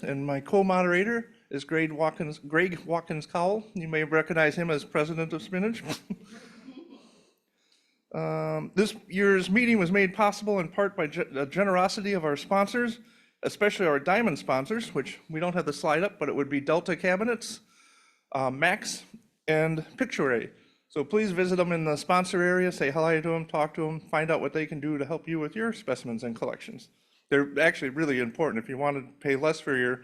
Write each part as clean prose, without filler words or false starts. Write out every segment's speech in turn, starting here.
And my co-moderator is Greg Watkins-Cowell. You may recognize him as president of Spinach. This year's meeting was made possible in part by the generosity of our sponsors, especially our diamond sponsors, which we don't have the slide up, but it would be Delta Cabinets, Max, and Picture. So please visit them in the sponsor area, say hi to them, talk to them, find out what they can do to help you with your specimens and collections. They're actually really important. If you want to pay less for your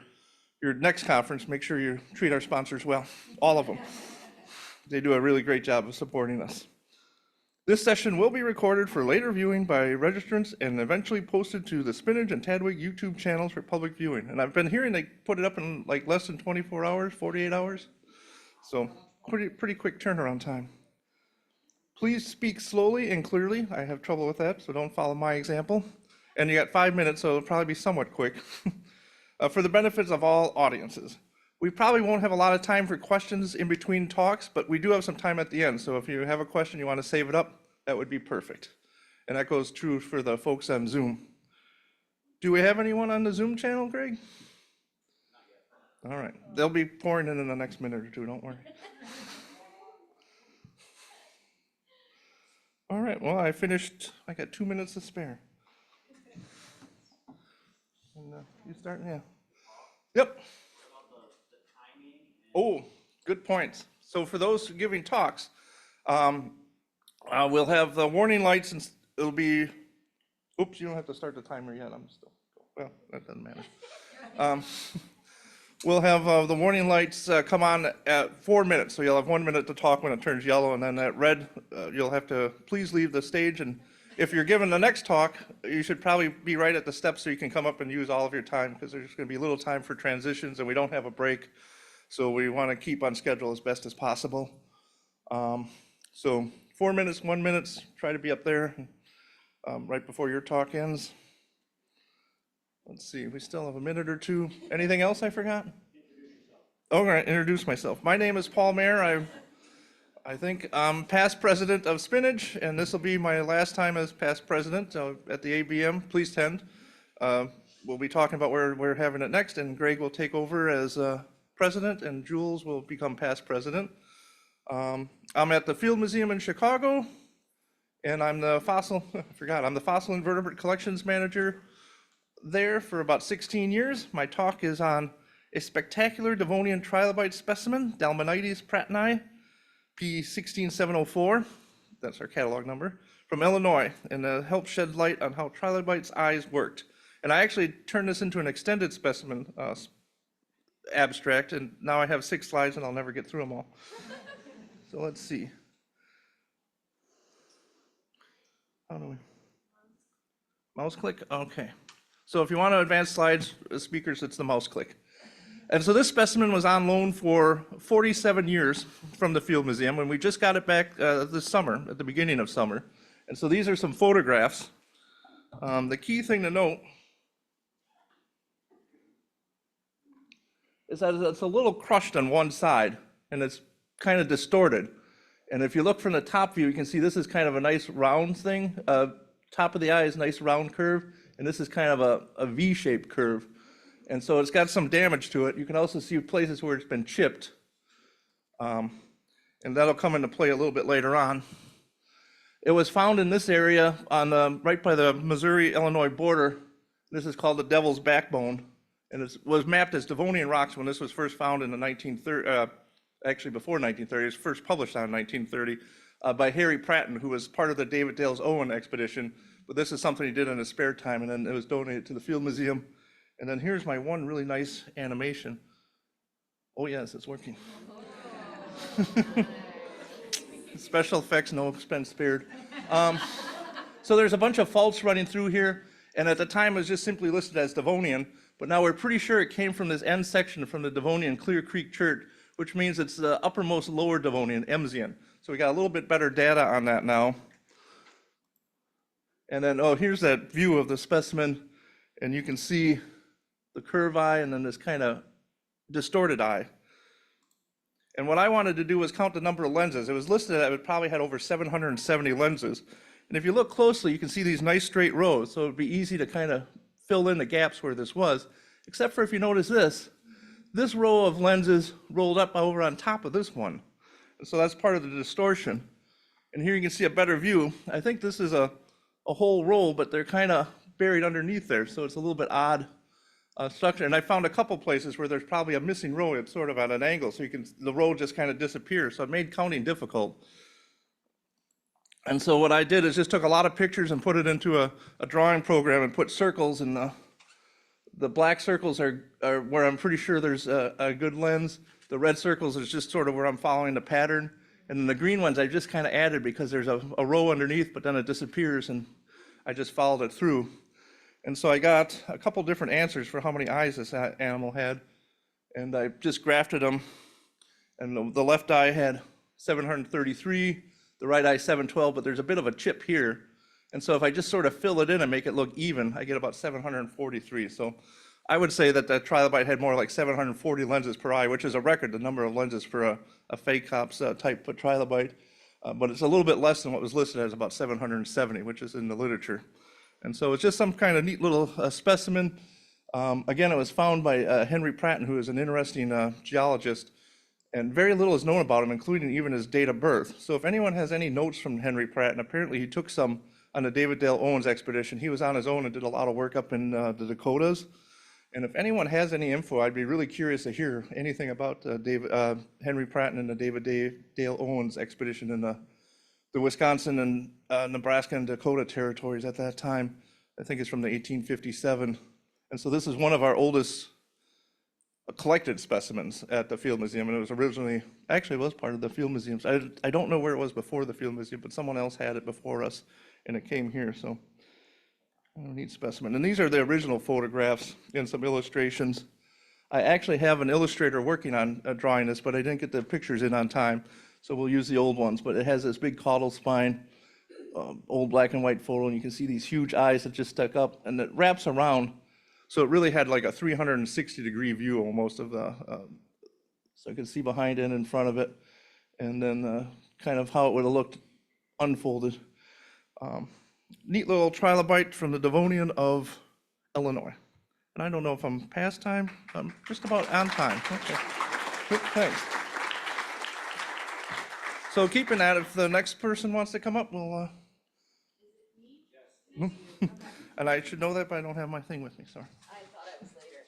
next conference, make sure you treat our sponsors well, all of them. They do a really great job of supporting us. This session will be recorded for later viewing by registrants and eventually posted to the Spinach and Tadwig YouTube channels for public viewing. And I've been hearing they put it up in like less than 24 hours, 48 hours. So pretty quick turnaround time. Please speak slowly and clearly. I have trouble with that, so don't follow my example. And you got 5 minutes, so it'll probably be somewhat quick. For the benefits of all audiences. We probably won't have a lot of time for questions in between talks, but we do have some time at the end. So if you have a question, you want to save it up, that would be perfect. And that goes true for the folks on Zoom. Do we have anyone on the Zoom channel, Greg? All right, they'll be pouring in the next minute or two, don't worry. All right, well, I finished, I got 2 minutes to spare. And you start, yeah. Yep. Oh, good points. So for those giving talks, we'll have the warning lights and it'll be, oops, you don't have to start the timer yet. I'm still, well, that doesn't matter. We'll have the warning lights come on at 4 minutes. So you'll have 1 minute to talk when it turns yellow, and then that red, you'll have to please leave the stage. And if you're given the next talk, you should probably be right at the steps so you can come up and use all of your time, because there's going to be little time for transitions and we don't have a break. So we want to keep on schedule as best as possible. So 4 minutes, 1 minute, try to be up there right before your talk ends. Let's see, we still have a minute or two. Anything else I forgot? All right, introduce myself. My name is Paul Mayer. I think I'm past president of Spinach, and this will be my last time as past president at the ABM. Please attend. We'll be talking about where we're having it next, and Greg will take over as president, and Jules will become past president. I'm at the Field Museum in Chicago, and I'm the I'm the fossil invertebrate collections manager there for about 16 years. My talk is on a spectacular Devonian trilobite specimen, Dalmanites pratteni, P16704, that's our catalog number, from Illinois, and to help shed light on how trilobites' eyes worked. And I actually turned this into an extended specimen abstract, and now I have 6 slides and I'll never get through them all. So let's see. How do we? Mouse click? Okay. So if you want to advance slides, speakers, it's the mouse click. And so this specimen was on loan for 47 years from the Field Museum, and we just got it back this summer, at the beginning of summer. And so these are some photographs. The key thing to note is that it's a little crushed on one side, and it's kind of distorted. And if you look from the top view, you can see this is kind of a nice round thing. Top of the eye is a nice round curve, and this is kind of a V-shaped curve. And so it's got some damage to it. You can also see places where it's been chipped. And that'll come into play a little bit later on. It was found in this area on right by the Missouri-Illinois border. This is called the Devil's Backbone. And it was mapped as Devonian rocks when this was first found in the 1930s, actually before 1930, it was first published on 1930 by Harry Pratten, who was part of the David Dale's Owen expedition. But this is something he did in his spare time, and then it was donated to the Field Museum. And then here's my one really nice animation. Oh yes, it's working. Special effects, no expense spared. So there's a bunch of faults running through here, and at the time it was just simply listed as Devonian, but now we're pretty sure it came from this end section from the Devonian Clear Creek Chert, which means it's the uppermost lower Devonian, Emsian. So we got a little bit better data on that now. And then, oh, here's that view of the specimen, and you can see the curved eye and then this kind of distorted eye. And what I wanted to do was count the number of lenses. It was listed that it probably had over 770 lenses. And if you look closely, you can see these nice straight rows, so it'd be easy to kind of fill in the gaps where this was. except for if you notice this row of lenses rolled up over on top of this one. And so that's part of the distortion. And here you can see a better view. I think this is a whole row, but they're kind of buried underneath there, so it's a little bit odd structure. And I found a couple places where there's probably a missing row. It's sort of at an angle, so the row just kind of disappears. So it made counting difficult. And so what I did is just took a lot of pictures and put it into a drawing program and put circles, and the black circles are where I'm pretty sure there's a good lens. The red circles is just sort of where I'm following the pattern. And then the green ones I just kind of added because there's a row underneath, but then it disappears, and I just followed it through. And so I got a couple different answers for how many eyes this animal had, and I just grafted them. And the left eye had 733, the right eye 712, but there's a bit of a chip here. And so if I just sort of fill it in and make it look even, I get about 743. So I would say that the trilobite had more like 740 lenses per eye, which is a record, the number of lenses for a Phacops type trilobite. But it's a little bit less than what was listed as about 770, which is in the literature. And so it's just some kind of neat little specimen. Again, it was found by Henry Pratten, who is an interesting geologist, and very little is known about him, including even his date of birth. So if anyone has any notes from Henry Pratten, apparently he took some on the David Dale Owens expedition. He was on his own and did a lot of work up in the Dakotas. And if anyone has any info, I'd be really curious to hear anything about Henry Pratten and the David Dale Owens expedition in the Wisconsin and Nebraska and Dakota territories at that time. I think it's from the 1857. And so this is one of our oldest collected specimens at the Field Museum, and it was originally, actually it was part of the Field Museum. I don't know where it was before the Field Museum, but someone else had it before us, and it came here, so a neat specimen. And these are the original photographs and some illustrations. I actually have an illustrator working on drawing this, but I didn't get the pictures in on time, so we'll use the old ones. But it has this big caudal spine, old black and white photo, and you can see these huge eyes that just stuck up, and it wraps around. So it really had like a 360-degree view almost of the, so I could see behind it and in front of it, and then kind of how it would have looked unfolded. Neat little trilobite from the Devonian of Illinois. And I don't know if I'm past time. I'm just about on time. Okay. Good, thanks. So keeping that, if the next person wants to come up, we'll. Yes. And I should know that, but I don't have my thing with me, sorry. I thought it was later,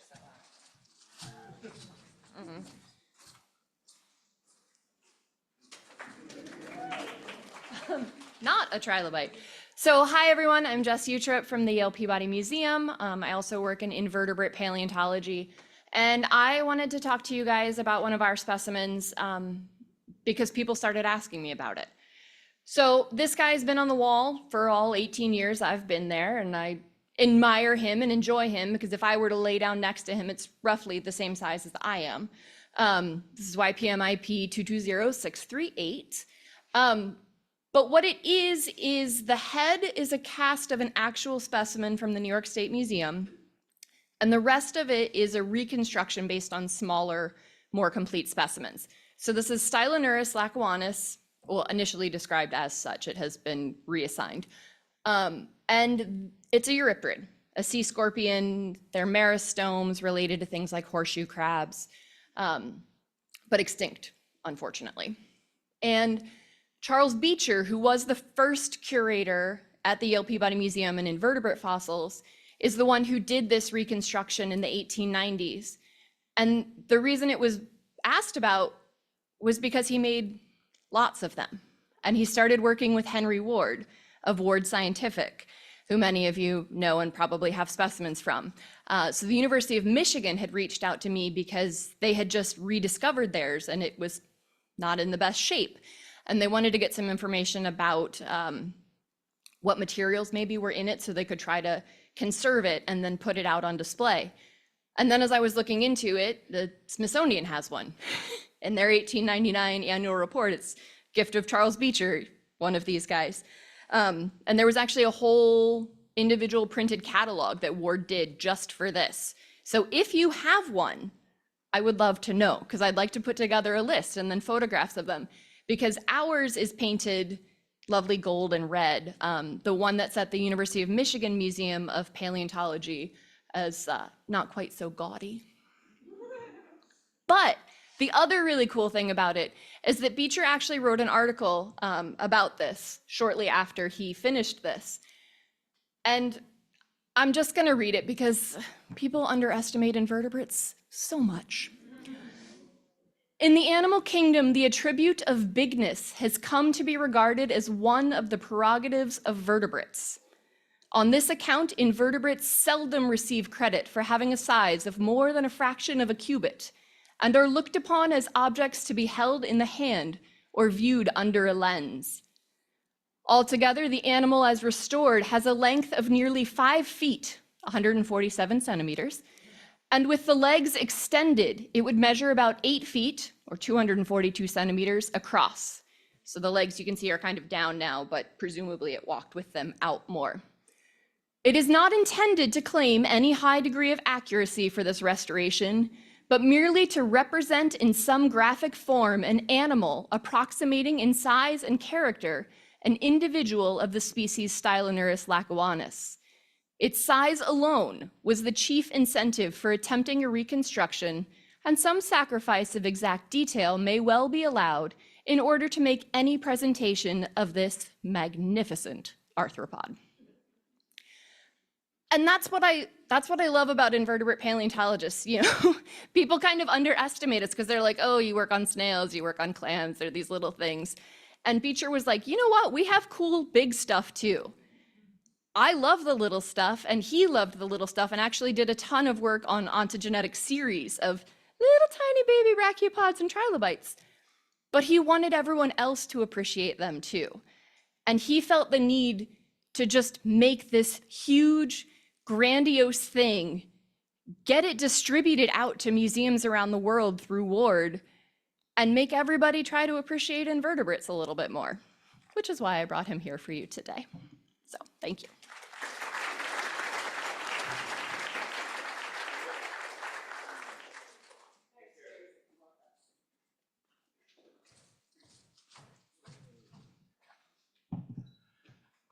so. Not a trilobite. So hi everyone, I'm Jess Utrup from the Yale Peabody Museum. I also work in invertebrate paleontology, and I wanted to talk to you guys about one of our specimens because people started asking me about it. So this guy's been on the wall for all 18 years I've been there, and I admire him and enjoy him because if I were to lay down next to him, it's roughly the same size as I am. This is YPMIP 220638. But what it is the head is a cast of an actual specimen from the New York State Museum, and the rest of it is a reconstruction based on smaller, more complete specimens. So this is Styloneurus lacoanus, well, initially described as such, it has been reassigned. And it's a euryprid, a sea scorpion. They're meristomes related to things like horseshoe crabs, but extinct, unfortunately. And Charles Beecher, who was the first curator at the Yale Peabody Museum in invertebrate fossils, is the one who did this reconstruction in the 1890s. And the reason it was asked about was because he made lots of them. And he started working with Henry Ward of Ward Scientific, who many of you know and probably have specimens from. So the University of Michigan had reached out to me because they had just rediscovered theirs and it was not in the best shape. And they wanted to get some information about what materials maybe were in it so they could try to conserve it and then put it out on display. And then as I was looking into it, the Smithsonian has one. In their 1899 annual report, it's Gift of Charles Beecher, one of these guys. And there was actually a whole individual printed catalog that Ward did just for this. So if you have one, I would love to know, because I'd like to put together a list and then photographs of them, because ours is painted lovely gold and red. The one that's at the University of Michigan Museum of Paleontology as not quite so gaudy. But the other really cool thing about it is that Beecher actually wrote an article about this shortly after he finished this. And I'm just going to read it because people underestimate invertebrates so much. In the animal kingdom, the attribute of bigness has come to be regarded as one of the prerogatives of vertebrates. On this account, invertebrates seldom receive credit for having a size of more than a fraction of a cubit, and are looked upon as objects to be held in the hand or viewed under a lens. Altogether, the animal as restored has a length of nearly 5 feet, 147 centimeters, and with the legs extended, it would measure about 8 feet, or 242 centimeters, across. So the legs you can see are kind of down now, but presumably it walked with them out more. It is not intended to claim any high degree of accuracy for this restoration, but merely to represent in some graphic form an animal approximating in size and character an individual of the species Styloneurus lacoanus. Its size alone was the chief incentive for attempting a reconstruction, and some sacrifice of exact detail may well be allowed in order to make any presentation of this magnificent arthropod. And that's what I love about invertebrate paleontologists. You know, people kind of underestimate us because they're like, oh, you work on snails, you work on clams, they're these little things. And Beecher was like, you know what, we have cool big stuff too. I love the little stuff, and he loved the little stuff, and actually did a ton of work on ontogenetic series of little tiny baby brachiopods and trilobites. But he wanted everyone else to appreciate them too. And he felt the need to just make this huge, grandiose thing, get it distributed out to museums around the world through Ward, and make everybody try to appreciate invertebrates a little bit more, which is why I brought him here for you today. So, thank you.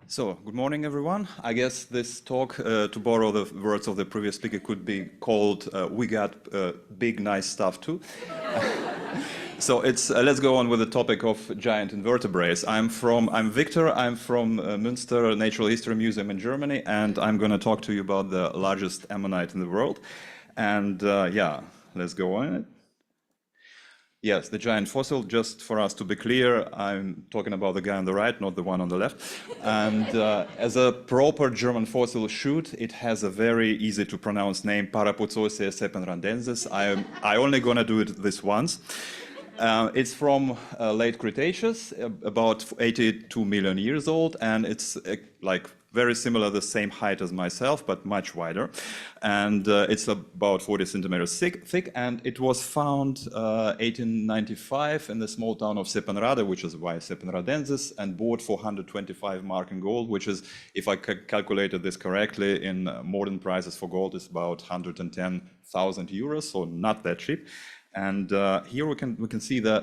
So, good morning, everyone. I guess this talk, to borrow the words of the previous speaker, could be called "We got big, nice stuff too." So let's go on with the topic of giant invertebrates. I'm Viktor. I'm from Münster Natural History Museum in Germany, and I'm going to talk to you about the largest ammonite in the world. And yeah, let's go on. Yes, the giant fossil, just for us to be clear, I'm talking about the guy on the right, not the one on the left. And as a proper German fossil should, it has a very easy to pronounce name, Parapuzosia sepenrandensis. I only gonna do it this once. It's from late Cretaceous, about 82 million years old, and it's like very similar, the same height as myself, but much wider. And it's about 40 centimeters thick, and it was found 1895 in the small town of Sepenrade, which is why Sepenradensis, and bought for 125 mark in gold, which is, if I calculated this correctly, in modern prices for gold is about 110,000 euros, so not that cheap. And here we can see the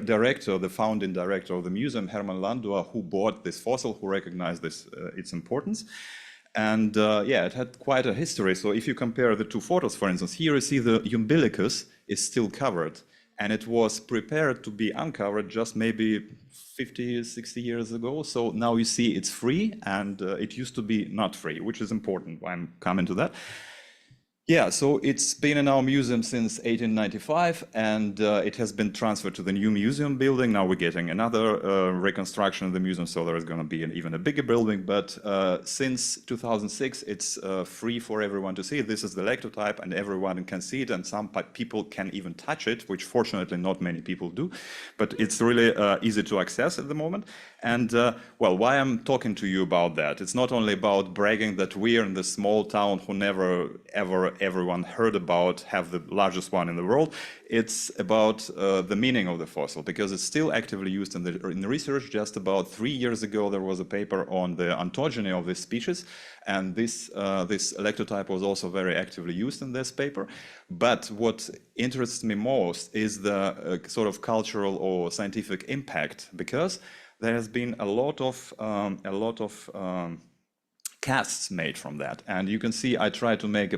director, the founding director of the museum, Hermann Landauer, who bought this fossil, who recognized its importance. And yeah, it had quite a history. So if you compare the two photos, for instance, here you see the umbilicus is still covered, and it was prepared to be uncovered just maybe 50, 60 years ago. So now you see it's free, and it used to be not free, which is important. I'm coming to that. Yeah, so it's been in our museum since 1895, and it has been transferred to the new museum building. Now we're getting another reconstruction of the museum, so there is going to be even a bigger building. But since 2006, it's free for everyone to see. This is the lectotype, and everyone can see it, and some people can even touch it, which fortunately not many people do. But it's really easy to access at the moment. And well, why I'm talking to you about that? It's not only about bragging that we're in this small town who never, ever, everyone heard about, have the largest one in the world. It's about the meaning of the fossil, because it's still actively used in the research. Just about 3 years ago, there was a paper on the ontogeny of this species, and this lectotype was also very actively used in this paper. But what interests me most is the sort of cultural or scientific impact, because there has been a lot of casts made from that. And you can see I tried to make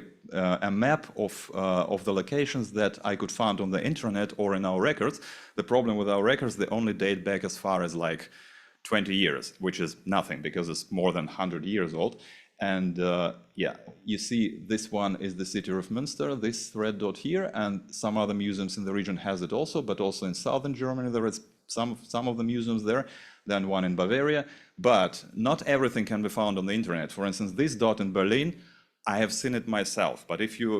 a map of the locations that I could find on the internet or in our records. The problem with our records, they only date back as far as like 20 years, which is nothing because it's more than 100 years old. And yeah, you see this one is the city of Münster, this red dot here, and some other museums in the region has it also, but also in southern Germany there is some of the museums there, then one in Bavaria, but not everything can be found on the internet. For instance, this dot in Berlin, I have seen it myself, but if you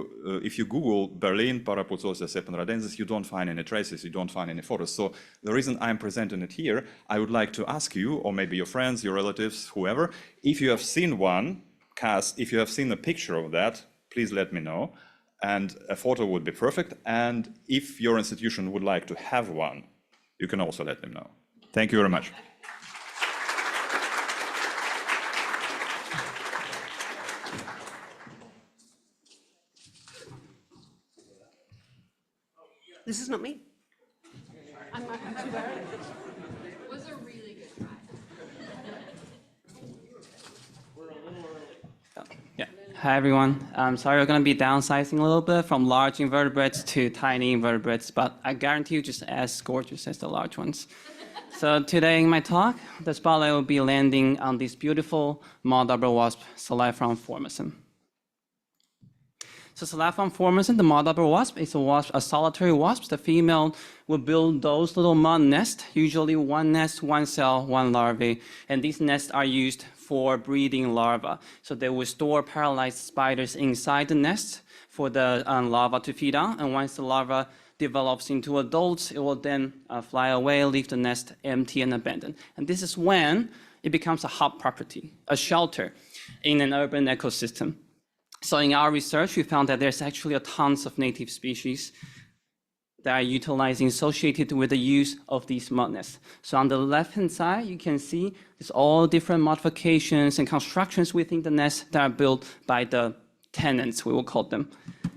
Google Berlin, Parapuzosia septenradensis, you don't find any traces, you don't find any photos. So the reason I'm presenting it here, I would like to ask you, or maybe your friends, your relatives, whoever, if you have seen one cast, if you have seen a picture of that, please let me know. And a photo would be perfect. And if your institution would like to have one, you can also let them know. Thank you very much. This is not me. I'm too early. It was a really good try. Yeah. Hi, everyone. I'm sorry we're going to be downsizing a little bit from large invertebrates to tiny invertebrates, but I guarantee you just as gorgeous as the large ones. So today in my talk, the spotlight will be landing on this beautiful Dauber wasp, Sceliphron formosum. So Sceliphron formosum, the Dauber wasp, is a solitary wasp. The female will build those little mud nests, usually one nest, one cell, one larvae, and these nests are used for breeding larvae. So they will store paralyzed spiders inside the nest for the larva to feed on, and once the larva develops into adults, it will then fly away, leave the nest empty and abandoned. And this is when it becomes a hot property, a shelter in an urban ecosystem. So in our research, we found that there's actually tons of native species that are utilizing, associated with the use of these mud nests. So on the left-hand side, you can see there's all different modifications and constructions within the nest that are built by the tenants, we will call them.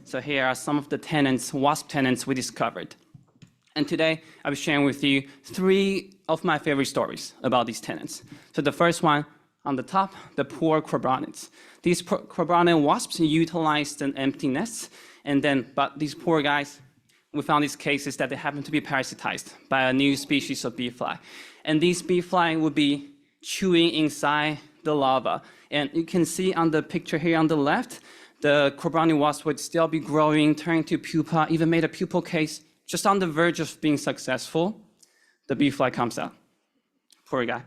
So here are some of the tenants, wasp tenants we discovered. And today, I'll be sharing with you 3 of my favorite stories about these tenants. So the first one, on the top, the poor corbronets. These corbronet wasps utilized an empty nests, but these poor guys, we found these cases that they happen to be parasitized by a new species of bee fly. And these bee fly would be chewing inside the larva. And you can see on the picture here on the left, the corbronet wasp would still be growing, turning to pupa, even made a pupal case, just on the verge of being successful. The bee fly comes out. Poor guy.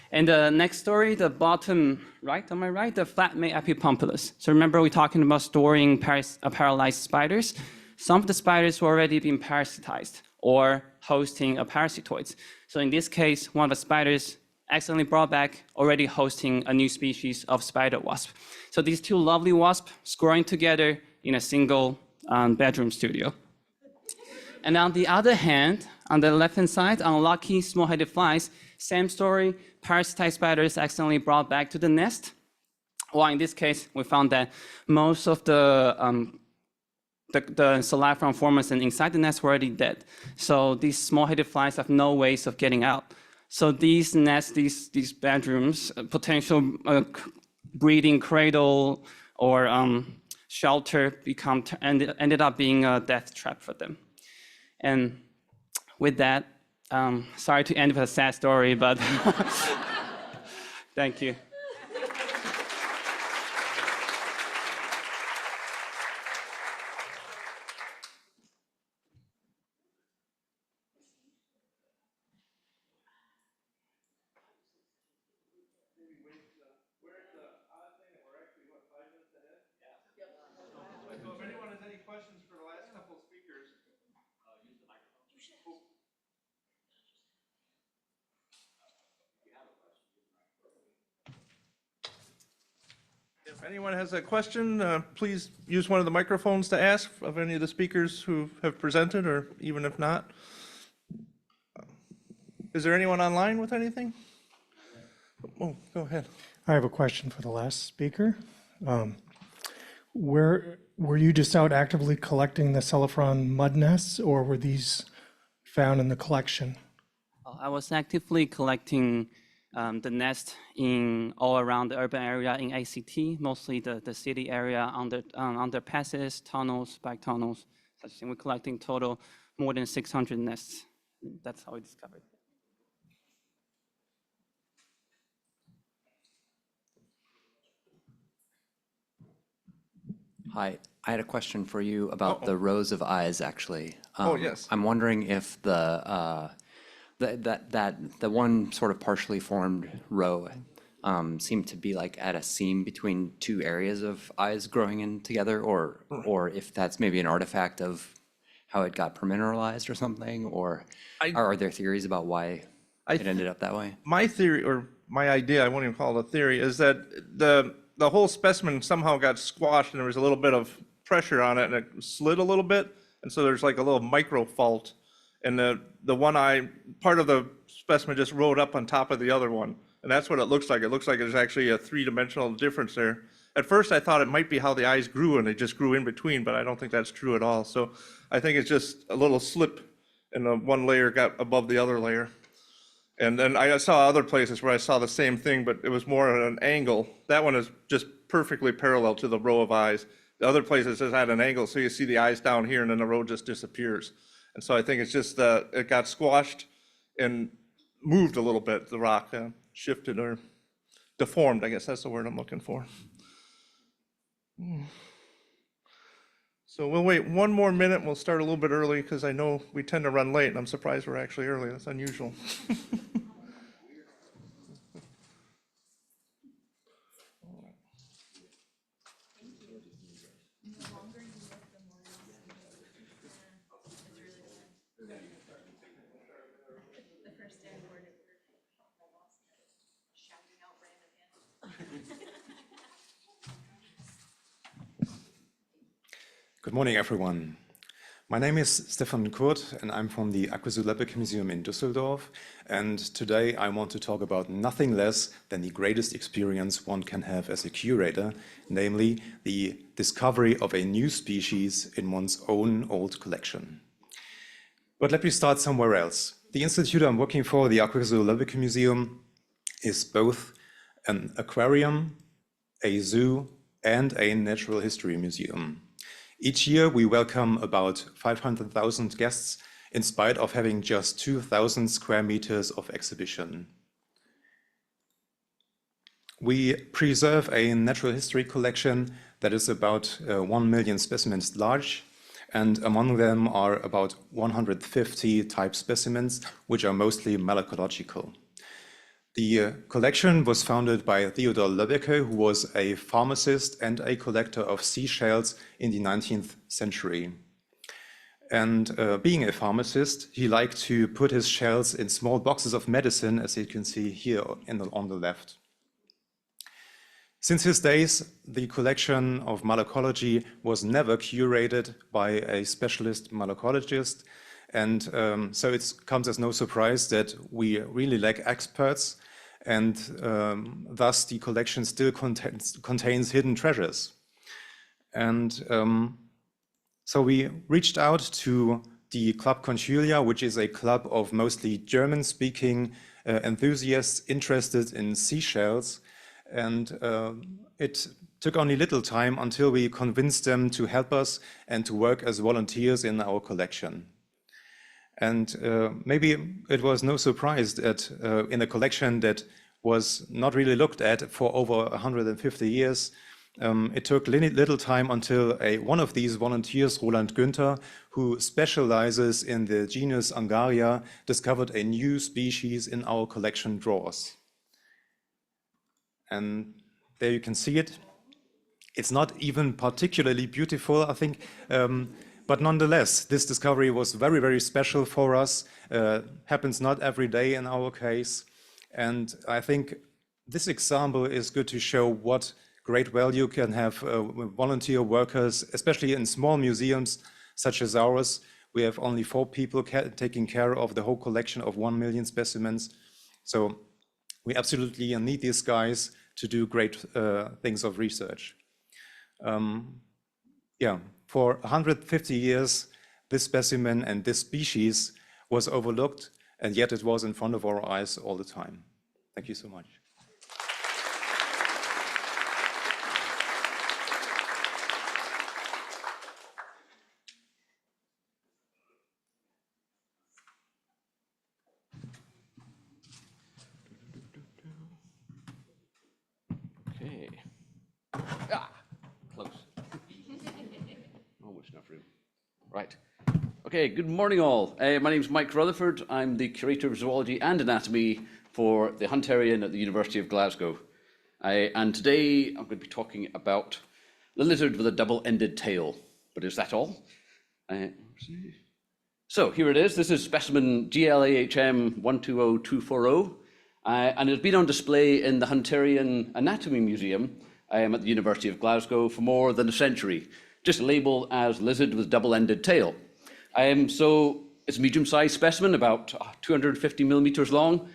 And the next story, the bottom right, on my right, the flat-mate Epipompulus. So remember we talking about storing paralyzed spiders? Some of the spiders were already being parasitized or hosting parasitoids. So in this case, one of the spiders accidentally brought back already hosting a new species of spider wasp. So these 2 lovely wasps growing together in a single bedroom studio. And on the other hand, on the left-hand side, unlucky small-headed flies, same story, parasitized spiders accidentally brought back to the nest. Well, in this case, we found that most of the Sceliphron formosum inside the nest were already dead. So these small-headed flies have no ways of getting out. So these nests, these bedrooms, potential breeding cradle or shelter ended up being a death trap for them. And with that, sorry to end with a sad story, but thank you. So if anyone has any questions for the last couple of speakers, use the microphone. If anyone has a question, please use one of the microphones to ask of any of the speakers who have presented, or even if not. Is there anyone online with anything? Oh, go ahead. I have a question for the last speaker. Were you just out actively collecting the Sceliphron mud nests, or were these found in the collection? I was actively collecting The nest in all around the urban area in ACT, mostly the city area, underpasses, tunnels, back tunnels, such thing. We're collecting total more than 600 nests. That's how we discovered. Hi, I had a question for you about the rows of eyes, actually. Yes. I'm wondering if the one sort of partially formed row seemed to be like at a seam between two areas of eyes growing in together, or if that's maybe an artifact of how it got permineralized or something, or are there theories about why it ended up that way? My theory, or my idea, I won't even call it a theory, is that the whole specimen somehow got squashed and there was a little bit of pressure on it and it slid a little bit. And so there's like a little micro fault. And the one eye, part of the specimen just rode up on top of the other one. And that's what it looks like. It looks like there's actually a three-dimensional difference there. At first, I thought it might be how the eyes grew and they just grew in between, but I don't think that's true at all. So I think it's just a little slip and the one layer got above the other layer. And then I saw other places where I saw the same thing, but it was more at an angle. That one is just perfectly parallel to the row of eyes. The other places is at an angle, so you see the eyes down here and then the row just disappears. And so I think it's just it got squashed and moved a little bit, the rock shifted or deformed, I guess that's the word I'm looking for. So we'll wait one more minute. We'll start a little bit early because I know we tend to run late and I'm surprised we're actually early. That's unusual. Good morning, everyone. My name is Stefan Curth, and I'm from the Aquazoological Museum in Düsseldorf. And today I want to talk about nothing less than the greatest experience one can have as a curator, namely the discovery of a new species in one's own old collection. But let me start somewhere else. The institute I'm working for, the Aquazoological Museum, is both an aquarium, a zoo, and a natural history museum. Each year, we welcome about 500,000 guests in spite of having just 2,000 square meters of exhibition. We preserve a natural history collection that is about 1 million specimens large, and among them are about 150 type specimens, which are mostly malacological. The collection was founded by Theodor Löbbecke, who was a pharmacist and a collector of seashells in the 19th century. And being a pharmacist, he liked to put his shells in small boxes of medicine, as you can see here on the left. Since his days, the collection of malacology was never curated by a specialist malacologist. And so it comes as no surprise that we really lack experts, and thus the collection still contains hidden treasures. And so we reached out to the Club Conchulia, which is a club of mostly German-speaking enthusiasts interested in seashells. And it took only little time until we convinced them to help us and to work as volunteers in our collection. And maybe it was no surprise that in a collection that was not really looked at for over 150 years, it took little time until one of these volunteers, Roland Günther, who specializes in the genus Angaria, discovered a new species in our collection drawers. And there you can see it. It's not even particularly beautiful, I think. But nonetheless, this discovery was very, very special for us. Happens not every day in our case. And I think this example is good to show what great value can have volunteer workers, especially in small museums such as ours. We have only 4 people taking care of the whole collection of 1 million specimens. So we absolutely need these guys to do great things of research. For 150 years, this specimen and this species was overlooked, and yet it was in front of our eyes all the time. Thank you so much. Okay. Ah, close. Almost enough room. Right. Okay, good morning all. My name's Mike Rutherford. I'm the Curator of Zoology and Anatomy for the Hunterian at the University of Glasgow. And today I'm going to be talking about the lizard with a double-ended tail. But is that all? So here it is. This is specimen GLAHM 120240. And it's been on display in the Hunterian Anatomy Museum at the University of Glasgow for more than a century, just labelled as lizard with double-ended tail. So it's a medium-sized specimen, about 250 millimeters long.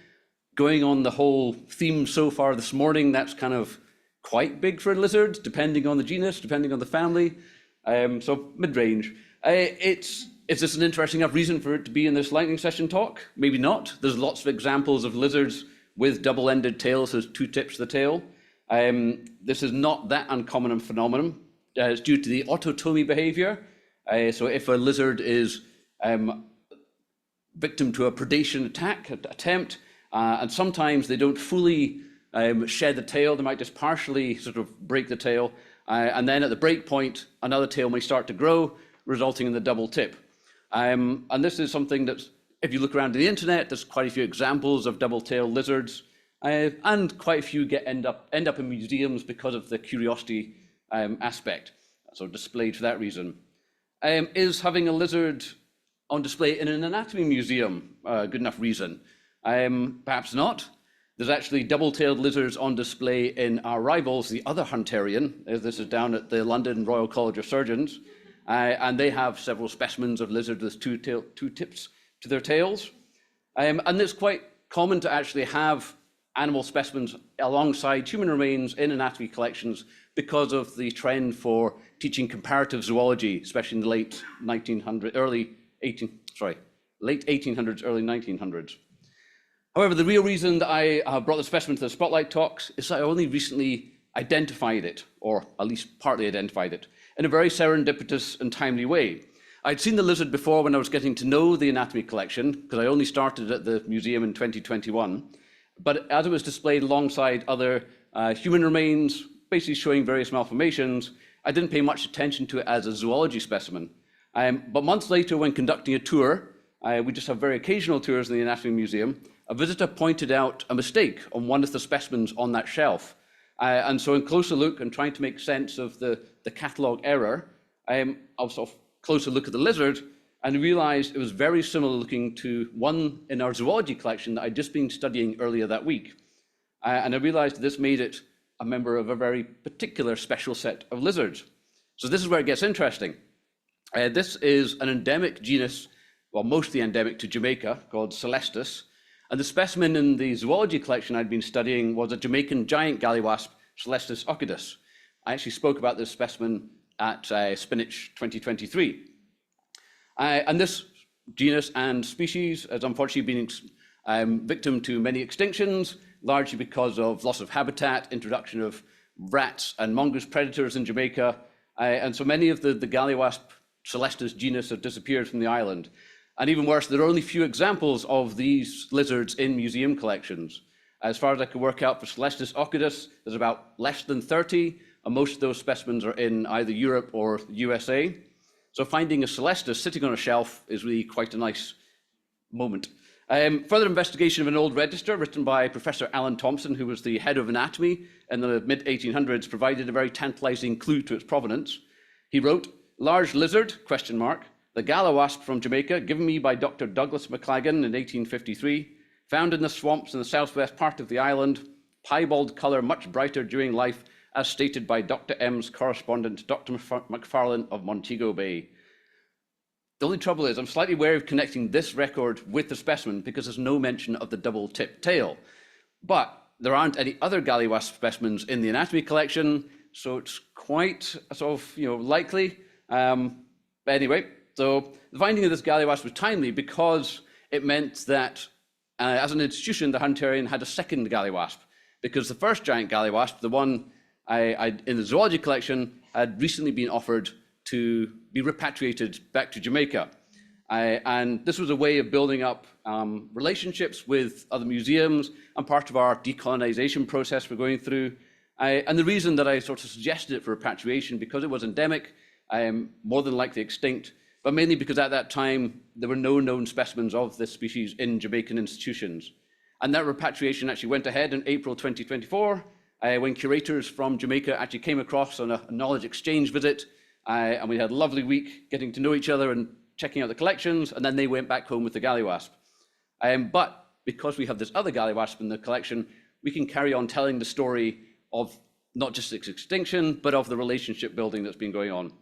Going on the whole theme so far this morning, that's kind of quite big for a lizard, depending on the genus, depending on the family. So mid-range. Is this an interesting enough reason for it to be in this lightning session talk? Maybe not. There's lots of examples of lizards with double-ended tails, so there's two tips to the tail. This is not that uncommon a phenomenon. It's due to the autotomy behavior. So if a lizard is victim to a predation attempt, and sometimes they don't fully shed the tail, they might just partially sort of break the tail, and then at the break point, another tail may start to grow, resulting in the double tip. And this is something that's, if you look around the internet, there's quite a few examples of double-tailed lizards, and quite a few end up in museums because of the curiosity aspect, so displayed for that reason. Is having a lizard on display in an anatomy museum a good enough reason? Perhaps not. There's actually double-tailed lizards on display in our rivals, the other Hunterian. This is down at the London Royal College of Surgeons, and they have several specimens of lizards with two tips to their tails. And it's quite common to actually have animal specimens alongside human remains in anatomy collections because of the trend for teaching comparative zoology, especially in the late 1800s, early 1900s. However, the real reason that I brought the specimen to the Spotlight talks is that I only recently identified it, or at least partly identified it, in a very serendipitous and timely way. I'd seen the lizard before when I was getting to know the anatomy collection, because I only started at the museum in 2021. But as it was displayed alongside other human remains, basically showing various malformations, I didn't pay much attention to it as a zoology specimen. But months later, when conducting a tour, we just have very occasional tours in the Anatomy Museum, a visitor pointed out a mistake on one of the specimens on that shelf. And so in closer look and trying to make sense of the catalogue error, I was sort of closer look at the lizard and realized it was very similar looking to one in our zoology collection that I'd just been studying earlier that week. And I realized this made it a member of a very particular special set of lizards. So this is where it gets interesting. This is an endemic genus, well, mostly endemic to Jamaica, called Celestis. And the specimen in the zoology collection I'd been studying was a Jamaican giant gallywasp, Celestis occidus. I actually spoke about this specimen at Spinach 2023. And this genus and species has unfortunately been victim to many extinctions, largely because of loss of habitat, introduction of rats and mongoose predators in Jamaica. And so many of the gallywasp Celestis genus have disappeared from the island. And even worse, there are only few examples of these lizards in museum collections. As far as I can work out, for Celestis occidus, there's about less than 30, and most of those specimens are in either Europe or the USA. So finding a Celestis sitting on a shelf is really quite a nice moment. Further investigation of an old register written by Professor Alan Thompson, who was the head of anatomy in the mid-1800s, provided a very tantalizing clue to its provenance. He wrote, "Large lizard, ? The gallowasp from Jamaica, given me by Dr. Douglas McLagan in 1853, found in the swamps in the southwest part of the island, piebald colour much brighter during life, as stated by Dr. M's correspondent, Dr. McFarlane of Montego Bay." The only trouble is I'm slightly wary of connecting this record with the specimen because there's no mention of the double-tipped tail. But there aren't any other gallywasp specimens in the anatomy collection, so it's quite sort of likely. But anyway, so the finding of this gallywasp was timely because it meant that as an institution, the Hunterian had a second galley-wasp, because the first giant galley-wasp, the one in the zoology collection, had recently been offered to be repatriated back to Jamaica. And this was a way of building up relationships with other museums and part of our decolonization process we're going through. And the reason that I sort of suggested it for repatriation, because it was endemic, more than likely extinct, but mainly because at that time, there were no known specimens of this species in Jamaican institutions. And that repatriation actually went ahead in April 2024, when curators from Jamaica actually came across on a knowledge exchange visit, and we had a lovely week getting to know each other and checking out the collections, and then they went back home with the galley-wasp. But because we have this other galley-wasp in the collection, we can carry on telling the story of not just its extinction, but of the relationship building that's been going on.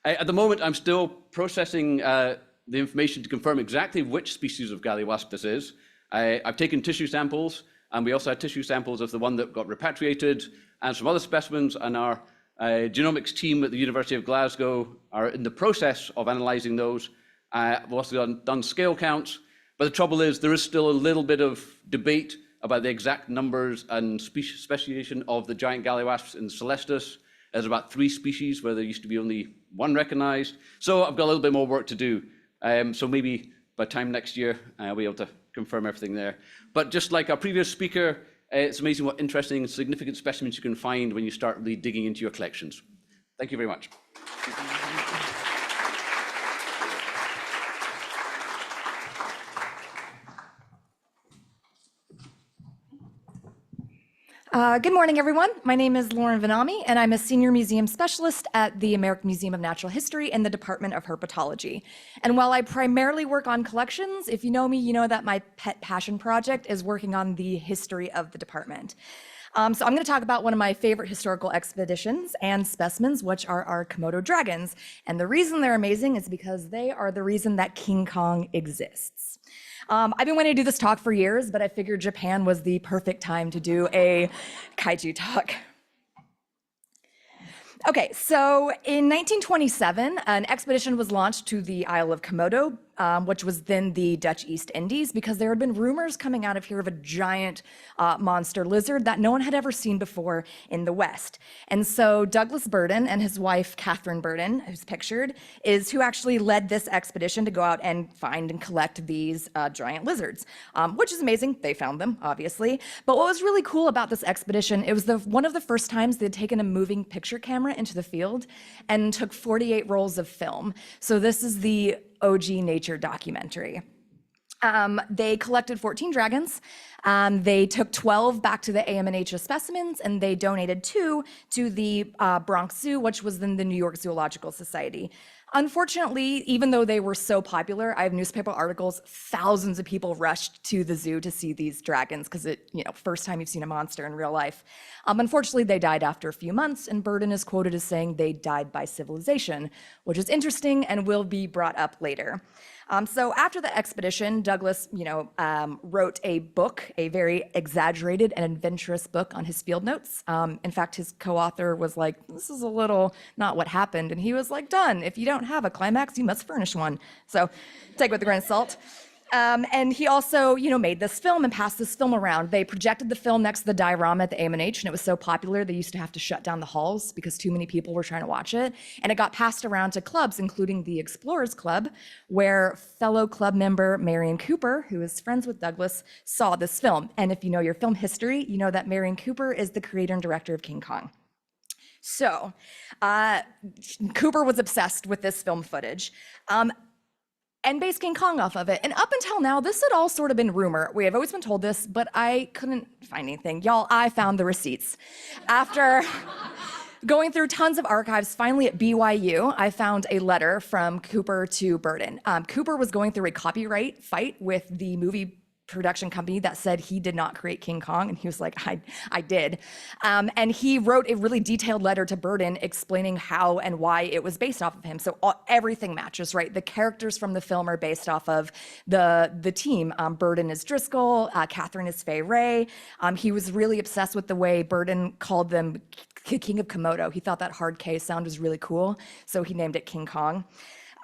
At the moment, I'm still processing the information to confirm exactly which species of galley-wasp this is. I've taken tissue samples, and we also had tissue samples of the one that got repatriated and some other specimens, and our genomics team at the University of Glasgow are in the process of analysing those. We've also done scale counts, but the trouble is there is still a little bit of debate about the exact numbers and speciation of the giant galley-wasps in Celestis. There's about 3 species where there used to be only 1 recognized. So I've got a little bit more work to do. So maybe by time next year, I'll be able to confirm everything there. But just like our previous speaker, it's amazing what interesting and significant specimens you can find when you start really digging into your collections. Thank you very much. Good morning, everyone. My name is Lauren Vonnahme, and I'm a senior museum specialist at the American Museum of Natural History in the Department of Herpetology. And while I primarily work on collections, if you know me, you know that my pet passion project is working on the history of the department. So I'm going to talk about one of my favorite historical expeditions and specimens, which are our Komodo dragons. And the reason they're amazing is because they are the reason that King Kong exists. I've been wanting to do this talk for years, but I figured Japan was the perfect time to do a kaiju talk. Okay, so in 1927, an expedition was launched to the Isle of Komodo, which was then the Dutch East Indies, because there had been rumors coming out of here of a giant monster lizard that no one had ever seen before in the West. And so Douglas Burden and his wife, Catherine Burden, who's pictured, is who actually led this expedition to go out and find and collect these giant lizards, which is amazing. They found them, obviously. But what was really cool about this expedition, it was one of the first times they'd taken a moving picture camera into the field and took 48 rolls of film. So this is the OG nature documentary. They collected 14 dragons. They took 12 back to the AMNH specimens, and they donated 2 to the Bronx Zoo, which was then the New York Zoological Society. Unfortunately, even though they were so popular, I have newspaper articles, thousands of people rushed to the zoo to see these dragons because first time you've seen a monster in real life. Unfortunately, they died after a few months, and Burden is quoted as saying they died by civilization, which is interesting and will be brought up later. So after the expedition, Douglas, wrote a book, a very exaggerated and adventurous book on his field notes. In fact, his co-author was like, this is a little not what happened. And he was like, done. If you don't have a climax, you must furnish one. So take it with a grain of salt. And he also, made this film and passed this film around. They projected the film next to the diorama at the AMNH, and it was so popular they used to have to shut down the halls because too many people were trying to watch it. And it got passed around to clubs, including the Explorers Club, where fellow club member Marion Cooper, who is friends with Douglas, saw this film. And if you know your film history, you know that Marion Cooper is the creator and director of King Kong. So Cooper was obsessed with this film footage. And based King Kong off of it. And up until now, this had all sort of been rumor. We have always been told this, but I couldn't find anything. Y'all, I found the receipts. After going through tons of archives, finally at BYU, I found a letter from Cooper to Burden. Cooper was going through a copyright fight with the movie production company that said he did not create King Kong, and he was like, I did. And he wrote a really detailed letter to Burden explaining how and why it was based off of him. So everything matches, right? The characters from the film are based off of the team. Burden is Driscoll, Catherine is Fay Ray. He was really obsessed with the way Burden called them King of Komodo. He thought that hard K sound was really cool, so he named it King Kong.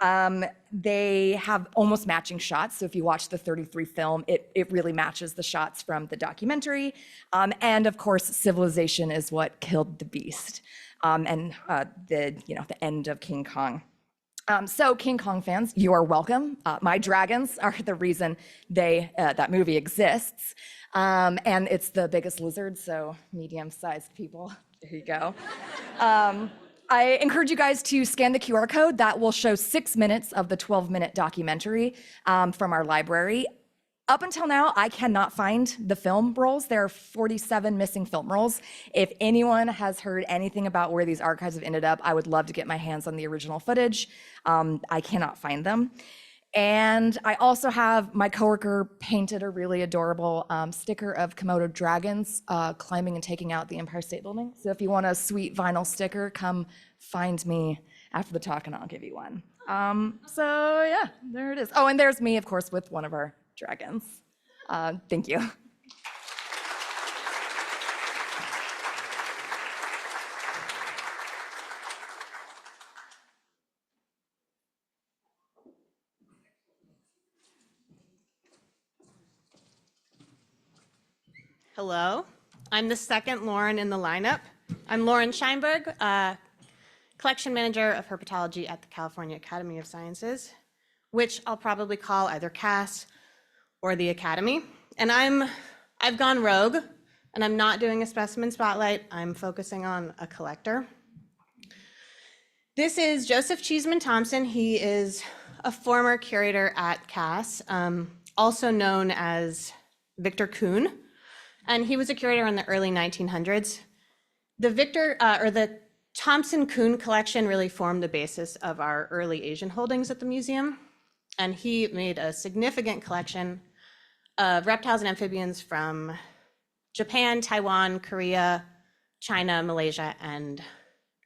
They have almost matching shots. So if you watch the 33 film, it really matches the shots from the documentary. And of course, civilization is what killed the beast. And the end of King Kong. So King Kong fans, you are welcome. My dragons are the reason that movie exists. And it's the biggest lizard, so medium-sized people. There you go. I encourage you guys to scan the QR code. That will show 6 minutes of the 12-minute documentary from our library. Up until now, I cannot find the film rolls. There are 47 missing film rolls. If anyone has heard anything about where these archives have ended up, I would love to get my hands on the original footage. I cannot find them. And I also have my coworker painted a really adorable sticker of Komodo dragons climbing and taking out the Empire State Building. So if you want a sweet vinyl sticker, come find me after the talk and I'll give you one. So yeah, there it is. Oh, and there's me, of course, with one of our dragons. Thank you. Hello, I'm the second Lauren in the lineup. I'm Lauren Scheinberg, collection manager of herpetology at the California Academy of Sciences, which I'll probably call either CAS or the Academy. And I've gone rogue, and I'm not doing a specimen spotlight. I'm focusing on a collector. This is Joseph Cheeseman Thompson. He is a former curator at CAS, also known as Victor Kuhn. And he was a curator in the early 1900s. The Thompson-Kuhn collection really formed the basis of our early Asian holdings at the museum. And he made a significant collection of reptiles and amphibians from Japan, Taiwan, Korea, China, Malaysia, and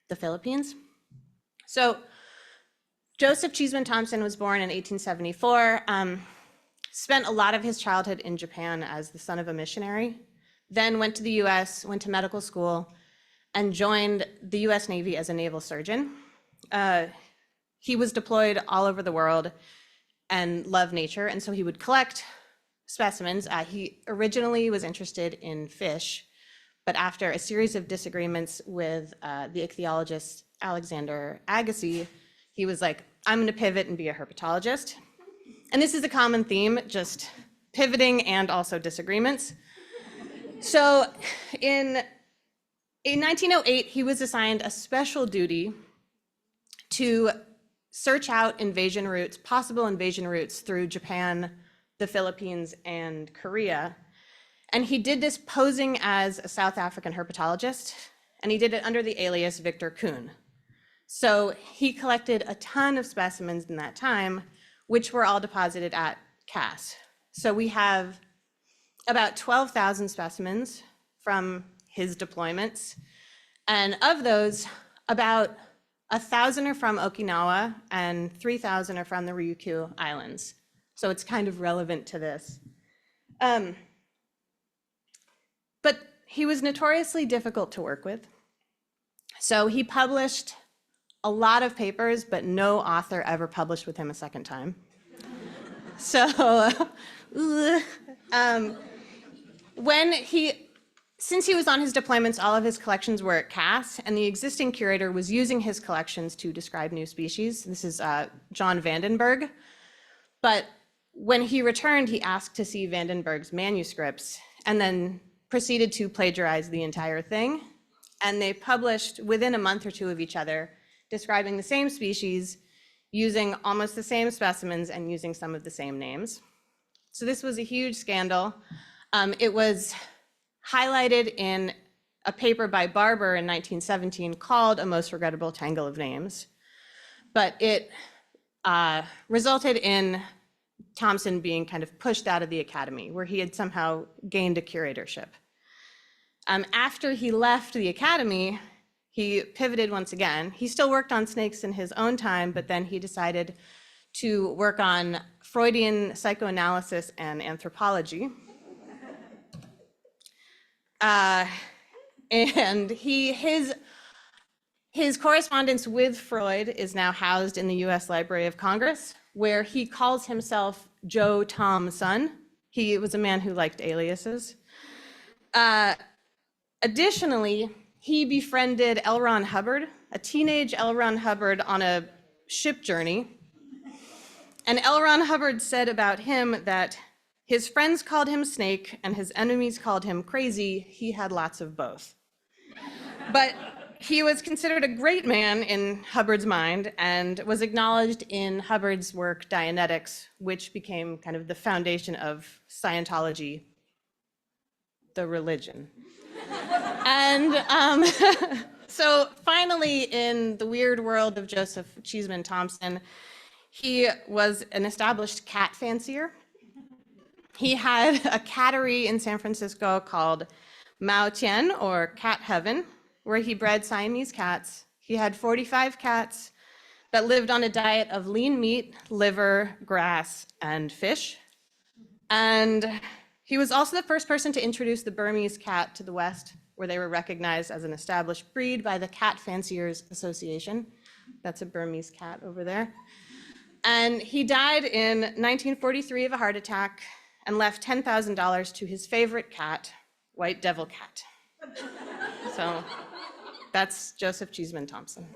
the Philippines. So Joseph Cheeseman Thompson was born in 1874, spent a lot of his childhood in Japan as the son of a missionary, then went to the US, went to medical school, and joined the US Navy as a naval surgeon. He was deployed all over the world and loved nature, and so he would collect specimens. He originally was interested in fish, but after a series of disagreements with the ichthyologist Alexander Agassiz, he was like, I'm gonna pivot and be a herpetologist. And this is a common theme, just pivoting and also disagreements. So in 1908, he was assigned a special duty to search out invasion routes, possible invasion routes through Japan, the Philippines, and Korea. And he did this posing as a South African herpetologist, and he did it under the alias Victor Kuhn. So he collected a ton of specimens in that time, which were all deposited at CAS. So we have about 12,000 specimens from his deployments. And of those, about 1,000 are from Okinawa and 3,000 are from the Ryukyu Islands. So it's kind of relevant to this. But he was notoriously difficult to work with. So he published a lot of papers, but no author ever published with him a second time. So, since he was on his deployments, all of his collections were at CAS, and the existing curator was using his collections to describe new species. This is John Vandenberg. But when he returned, he asked to see Vandenberg's manuscripts and then proceeded to plagiarize the entire thing. And they published within a month or two of each other, describing the same species, using almost the same specimens and using some of the same names. So this was a huge scandal. It was highlighted in a paper by Barber in 1917 called A Most Regrettable Tangle of Names. But it resulted in Thompson being kind of pushed out of the academy, where he had somehow gained a curatorship. After he left the academy, he pivoted once again. He still worked on snakes in his own time, but then he decided to work on Freudian psychoanalysis and anthropology. And his His correspondence with Freud is now housed in the US Library of Congress, where he calls himself Joe Tom Son. He was a man who liked aliases. Additionally, he befriended L. Ron Hubbard, a teenage L. Ron Hubbard on a ship journey. And L. Ron Hubbard said about him that his friends called him Snake and his enemies called him crazy. He had lots of both. But he was considered a great man in Hubbard's mind and was acknowledged in Hubbard's work, Dianetics, which became kind of the foundation of Scientology, the religion. And so finally, in the weird world of Joseph Cheeseman Thompson, he was an established cat fancier. He had a cattery in San Francisco called Mao Tien, or Cat Heaven, where he bred Siamese cats. He had 45 cats that lived on a diet of lean meat, liver, grass, and fish. And he was also the first person to introduce the Burmese cat to the West, where they were recognized as an established breed by the Cat Fanciers Association. That's a Burmese cat over there. And he died in 1943 of a heart attack and left $10,000 to his favorite cat, White Devil Cat. So that's Joseph Cheeseman Thompson.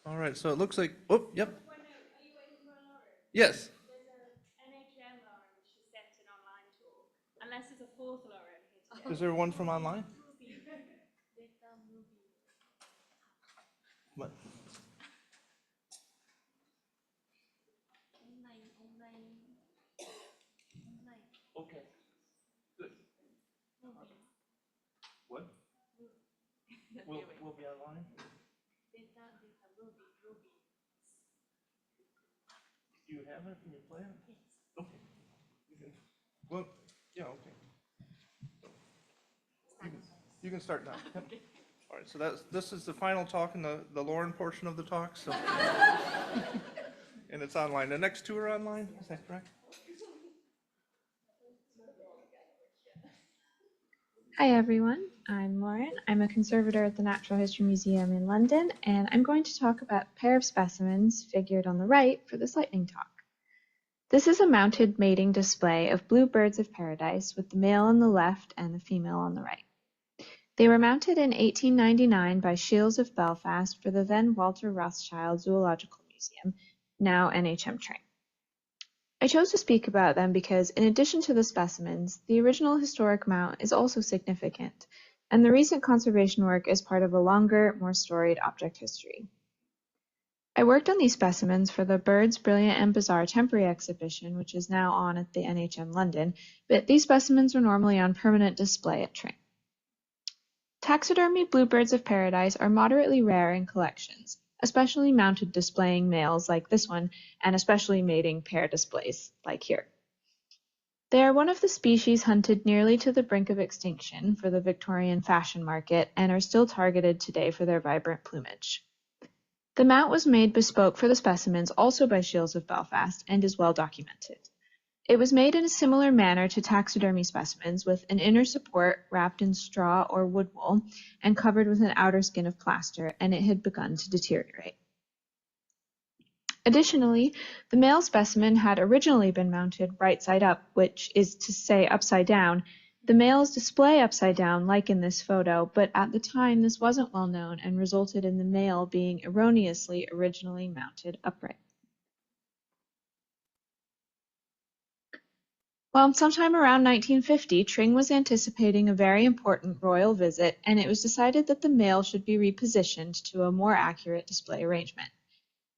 All right, so it looks like, oh, yep. Yes. Unless there's a fourth Laura here. Is there one from online? What? Okay. Good. What? We'll be online? Do you have it in your plan? Yes. Okay. Well, yeah, okay. You can start now. Yep. All right, so this is the final talk in the Lauren portion of the talk, so. And it's online. The next two are online, is that correct? Hi everyone, I'm Lauren. I'm a conservator at the Natural History Museum in London, and I'm going to talk about a pair of specimens figured on the right for this lightning talk. This is a mounted mating display of blue birds of paradise with the male on the left and the female on the right. They were mounted in 1899 by Shields of Belfast for the then Walter Rothschild Zoological Museum, now NHM Train. I chose to speak about them because, in addition to the specimens, the original historic mount is also significant, and the recent conservation work is part of a longer, more storied object history. I worked on these specimens for the Birds, Brilliant and Bizarre Temporary exhibition, which is now on at the NHM London, but these specimens are normally on permanent display at Tring. Taxidermy bluebirds of paradise are moderately rare in collections, especially mounted displaying males like this one, and especially mating pair displays like here. They are one of the species hunted nearly to the brink of extinction for the Victorian fashion market and are still targeted today for their vibrant plumage. The mount was made bespoke for the specimens also by Shields of Belfast and is well documented. It was made in a similar manner to taxidermy specimens, with an inner support wrapped in straw or wood wool and covered with an outer skin of plaster, and it had begun to deteriorate. Additionally, the male specimen had originally been mounted right side up, which is to say upside down. The males display upside down like in this photo, but at the time this wasn't well known and resulted in the male being erroneously originally mounted upright. Well, sometime around 1950, Tring was anticipating a very important royal visit, and it was decided that the male should be repositioned to a more accurate display arrangement.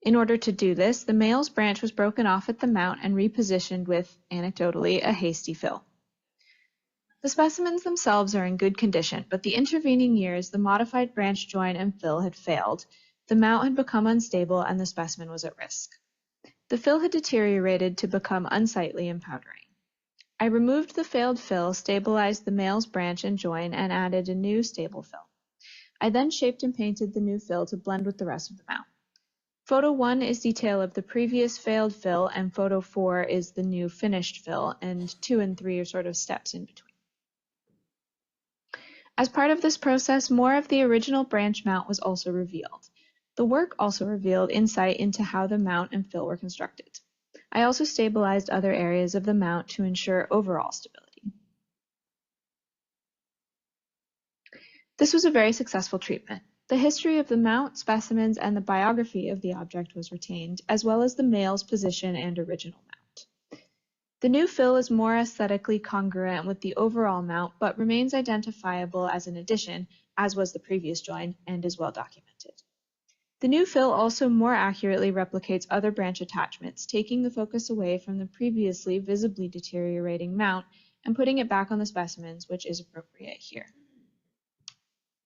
In order to do this, the male's branch was broken off at the mount and repositioned with, anecdotally, a hasty fill. The specimens themselves are in good condition, but the intervening years, the modified branch join and fill had failed, the mount had become unstable, and the specimen was at risk. The fill had deteriorated to become unsightly and powdery. I removed the failed fill, stabilized the male's branch and join, and added a new stable fill. I then shaped and painted the new fill to blend with the rest of the mount. Photo 1 is detail of the previous failed fill, and photo 4 is the new finished fill, and 2 and 3 are sort of steps in between. As part of this process, more of the original branch mount was also revealed. The work also revealed insight into how the mount and fill were constructed. I also stabilized other areas of the mount to ensure overall stability. This was a very successful treatment. The history of the mount, specimens, and the biography of the object was retained, as well as the male's position and original mount. The new fill is more aesthetically congruent with the overall mount, but remains identifiable as an addition, as was the previous join, and is well documented. The new fill also more accurately replicates other branch attachments, taking the focus away from the previously visibly deteriorating mount and putting it back on the specimens, which is appropriate here.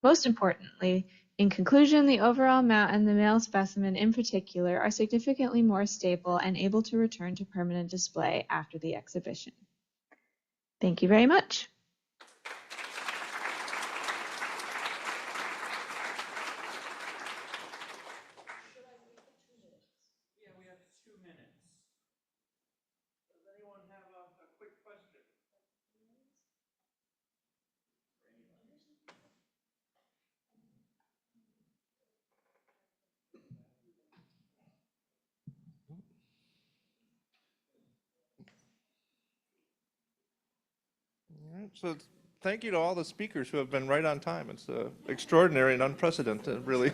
Most importantly, in conclusion, the overall mount and the male specimen in particular are significantly more stable and able to return to permanent display after the exhibition. Thank you very much. All right, so thank you to all the speakers who have been right on time. It's extraordinary and unprecedented, really.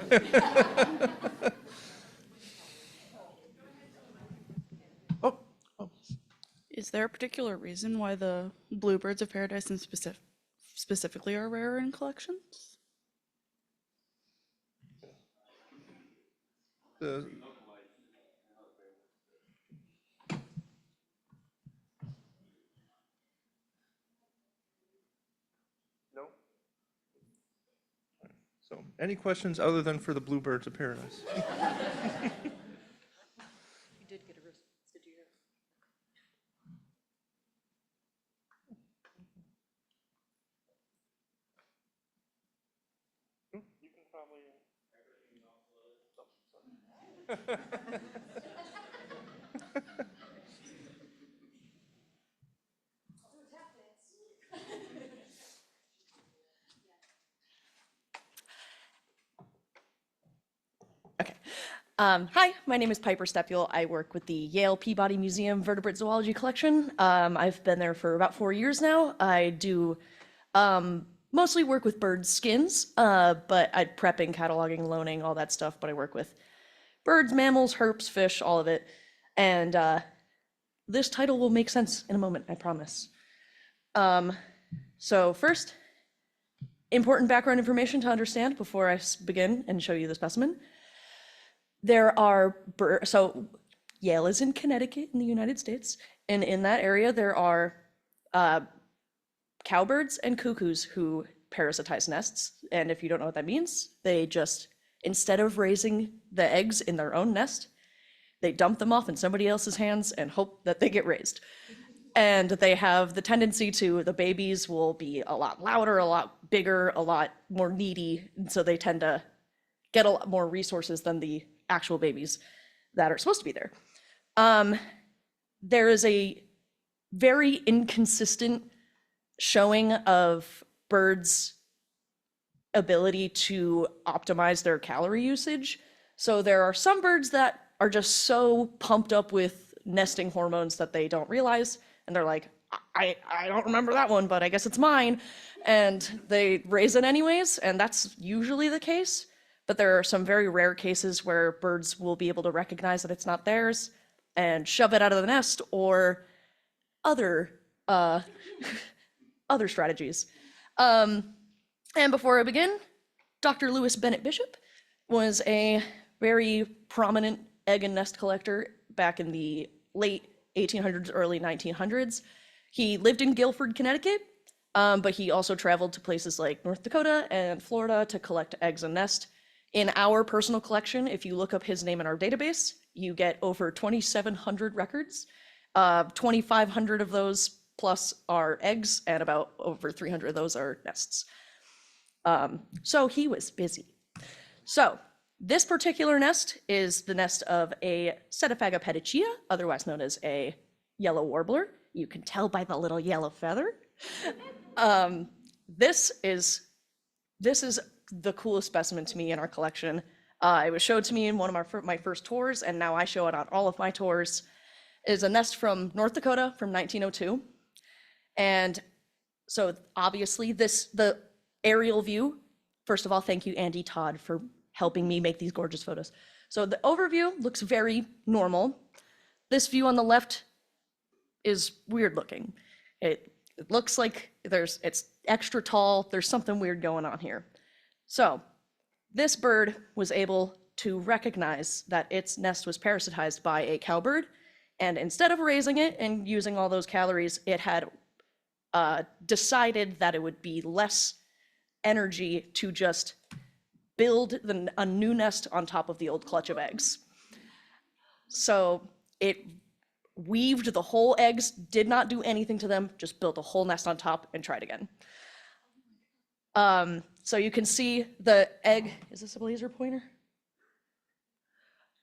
Oh, Is there a particular reason why the bluebirds of paradise and specifically are rarer in collections? the- No? So, any questions other than for the bluebirds of paradise? You did get a response, did you hear? You can probably. Okay. Hi, my name is Piper Stepule. I work with the Yale Peabody Museum Vertebrate Zoology Collection. I've been there for about 4 years now. I do mostly work with bird skins, but I prepping, cataloging, loaning, all that stuff. But I work with birds, mammals, herps, fish, all of it. And this title will make sense in a moment, I promise. So first, important background information to understand before I begin and show you the specimen. There are so Yale is in Connecticut in the United States, and in that area there are cowbirds and cuckoos who parasitize nests. And if you don't know what that means, they just, instead of raising the eggs in their own nest, they dump them off in somebody else's hands and hope that they get raised. And they have the tendency to, the babies will be a lot louder, a lot bigger, a lot more needy, and so they tend to get a lot more resources than the actual babies that are supposed to be there. There is a very inconsistent showing of birds' ability to optimize their calorie usage. So there are some birds that are just so pumped up with nesting hormones that they don't realize, and they're like, I don't remember that one, but I guess it's mine. And they raise it anyways, and that's usually the case. But there are some very rare cases where birds will be able to recognize that it's not theirs and shove it out of the nest, or other other strategies. And before I begin, Dr. Lewis Bennett Bishop was a very prominent egg and nest collector back in the late 1800s, early 1900s. He lived in Guilford, Connecticut, but he also traveled to places like North Dakota and Florida to collect eggs and nest. In our personal collection, if you look up his name in our database, you get over 2,700 records. 2,500 of those plus are eggs, and about over 300 of those are nests. So he was busy. So this particular nest is the nest of a Setiphaga pedicea, otherwise known as a yellow warbler. You can tell by the little yellow feather. This is the coolest specimen to me in our collection. It was showed to me in one of my first tours, and now I show it on all of my tours. It is a nest from North Dakota from 1902. And so obviously the aerial view, first of all, thank you, Andy Todd, for helping me make these gorgeous photos. So the overview looks very normal. This view on the left is weird looking. It looks like it's extra tall. There's something weird going on here. So this bird was able to recognize that its nest was parasitized by a cowbird, and instead of raising it and using all those calories, it had decided that it would be less energy to just build a new nest on top of the old clutch of eggs. So it weaved the whole eggs, did not do anything to them, just built a whole nest on top and tried again. So you can see the egg. Is this a laser pointer?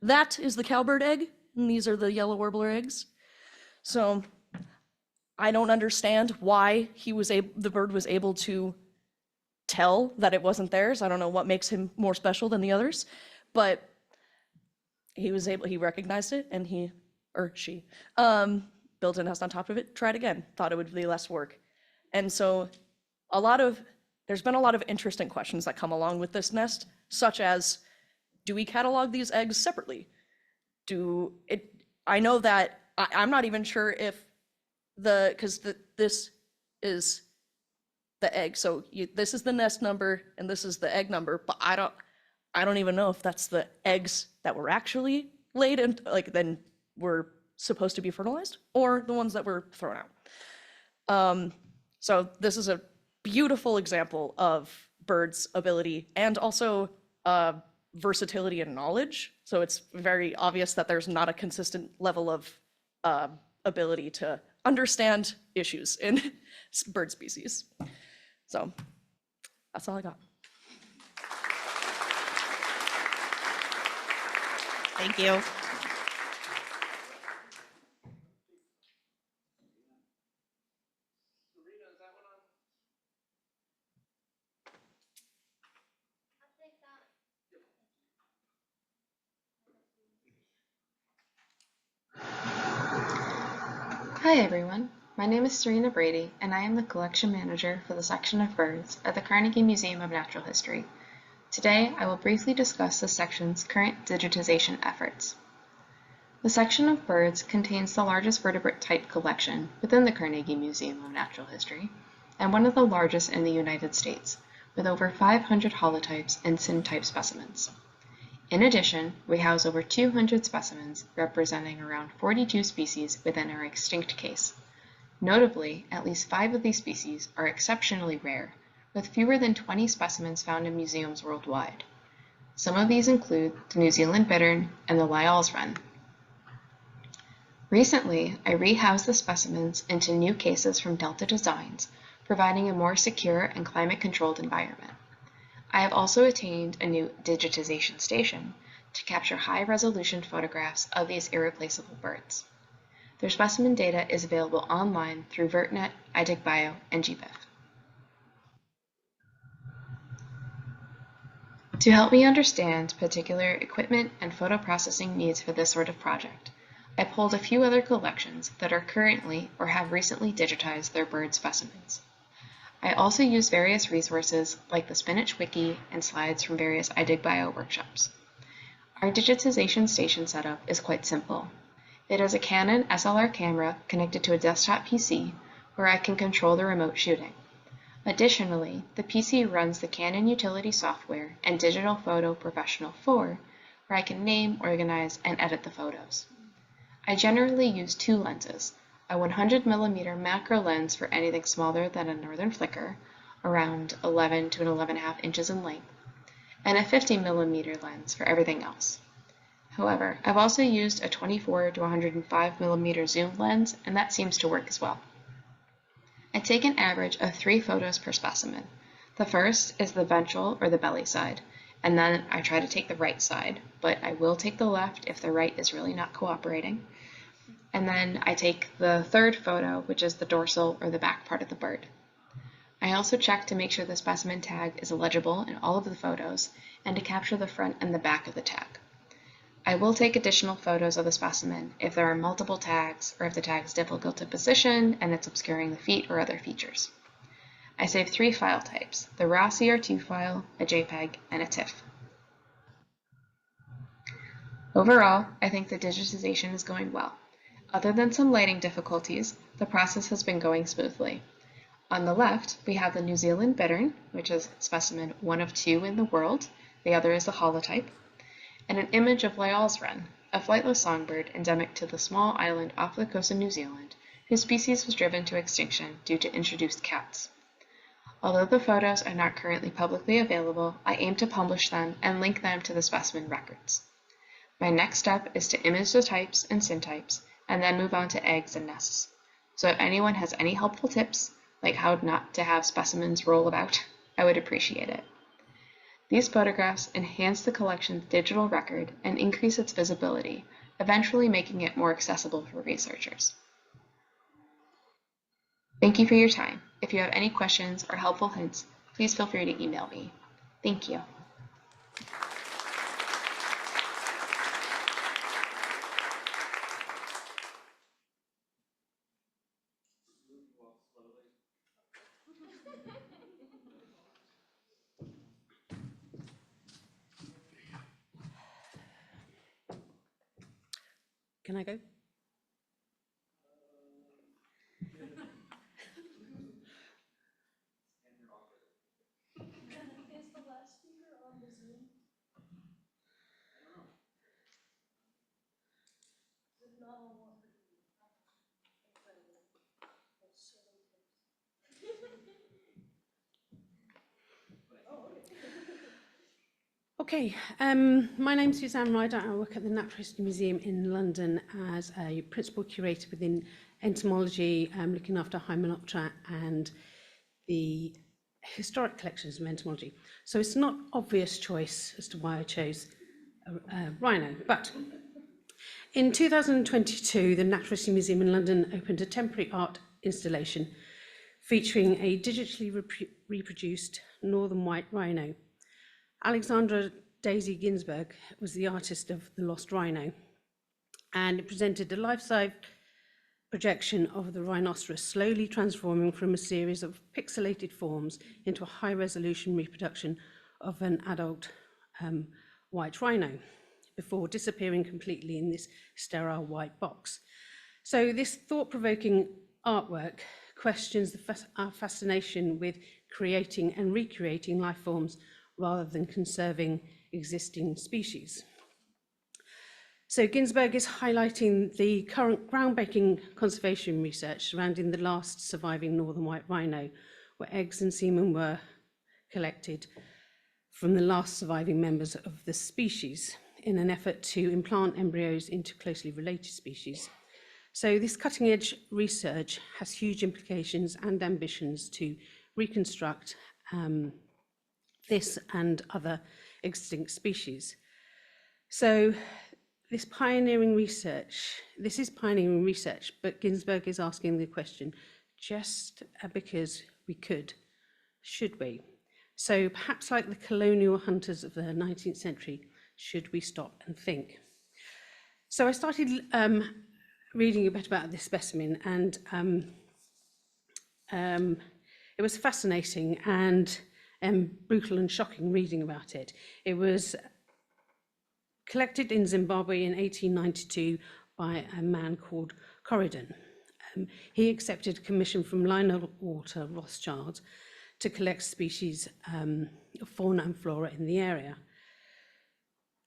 That is the cowbird egg, and these are the yellow warbler eggs. So I don't understand why the bird was able to tell that it wasn't theirs. I don't know what makes him more special than the others, but he recognized it, and he or she built a nest on top of it, tried again, thought it would be less work. And so there's been a lot of interesting questions that come along with this nest, such as, do we catalog these eggs separately? I know that I'm not even sure if this is the egg. So this is the nest number and this is the egg number, but I don't even know if that's the eggs that were actually laid and then were supposed to be fertilized, or the ones that were thrown out. So this is a beautiful example of birds' ability and also versatility and knowledge. So it's very obvious that there's not a consistent level of ability to understand issues in bird species. So that's all I got. Thank you. Hi everyone, my name is Serina Brady and I am the collection manager for the section of birds at the Carnegie Museum of Natural History. Today I will briefly discuss the section's current digitization efforts. The section of birds contains the largest vertebrate type collection within the Carnegie Museum of Natural History and one of the largest in the United States, with over 500 holotypes and syntype specimens. In addition, we house over 200 specimens representing around 42 species within our extinct case. Notably, at least 5 of these species are exceptionally rare, with fewer than 20 specimens found in museums worldwide. Some of these include the New Zealand bittern and the Lyall's wren. Recently, I rehoused the specimens into new cases from Delta Designs, providing a more secure and climate-controlled environment. I have also attained a new digitization station to capture high-resolution photographs of these irreplaceable birds. Their specimen data is available online through VertNet, iDigBio, and GBIF. To help me understand particular equipment and photo processing needs for this sort of project, I pulled a few other collections that are currently or have recently digitized their bird specimens. I also use various resources like the Spinach Wiki and slides from various iDigBio workshops. Our digitization station setup is quite simple. It has a Canon SLR camera connected to a desktop PC where I can control the remote shooting. Additionally, the PC runs the Canon utility software and Digital Photo Professional 4, where I can name, organize, and edit the photos. I generally use two lenses, a 100mm macro lens for anything smaller than a northern flicker, around 11 to 11.5 inches in length, and a 50mm lens for everything else. However, I've also used a 24 to 105mm zoom lens, and that seems to work as well. I take an average of 3 photos per specimen. The first is the ventral or the belly side, and then I try to take the right side, but I will take the left if the right is really not cooperating. And then I take the third photo, which is the dorsal or the back part of the bird. I also check to make sure the specimen tag is legible in all of the photos and to capture the front and the back of the tag. I will take additional photos of the specimen if there are multiple tags or if the tag is difficult to position and it's obscuring the feet or other features. I save 3 file types, the raw CR2 file, a JPEG, and a TIFF. Overall, I think the digitization is going well. Other than some lighting difficulties, the process has been going smoothly. On the left, we have the New Zealand bittern, which is specimen 1 of 2 in the world. The other is the holotype. And an image of Lyall's wren, a flightless songbird endemic to the small island off the coast of New Zealand, whose species was driven to extinction due to introduced cats. Although the photos are not currently publicly available, I aim to publish them and link them to the specimen records. My next step is to image the types and syntypes, and then move on to eggs and nests. So if anyone has any helpful tips, like how not to have specimens roll about, I would appreciate it. These photographs enhance the collection's digital record and increase its visibility, eventually making it more accessible for researchers. Thank you for your time. If you have any questions or helpful hints, please feel free to email me. Thank you. Can I go? Okay, my name's Suzanne Ryder. I work at the Natural History Museum in London as a principal curator within entomology, looking after Hymenoptera and the historic collections of entomology. So it's not obvious choice as to why I chose a rhino, but in 2022, the Natural History Museum in London opened a temporary art installation featuring a digitally reproduced northern white rhino. Alexandra Daisy Ginsberg was the artist of The Lost Rhino, and it presented a life-size projection of the rhinoceros slowly transforming from a series of pixelated forms into a high-resolution reproduction of an adult white rhino before disappearing completely in this sterile white box. So this thought-provoking artwork questions our fascination with creating and recreating life forms rather than conserving existing species. So Ginsberg is highlighting the current groundbreaking conservation research surrounding the last surviving northern white rhino, where eggs and semen were collected from the last surviving members of the species in an effort to implant embryos into closely related species. So this cutting-edge research has huge implications and ambitions to reconstruct this and other extinct species. So this is pioneering research, but Ginsberg is asking the question, just because we could, should we? So perhaps like the colonial hunters of the 19th century, should we stop and think? So I started reading a bit about this specimen, and it was fascinating and brutal and shocking reading about it. It was collected in Zimbabwe in 1892 by a man called Corridon. he accepted a commission from Lionel Walter Rothschild to collect species of fauna and flora in the area.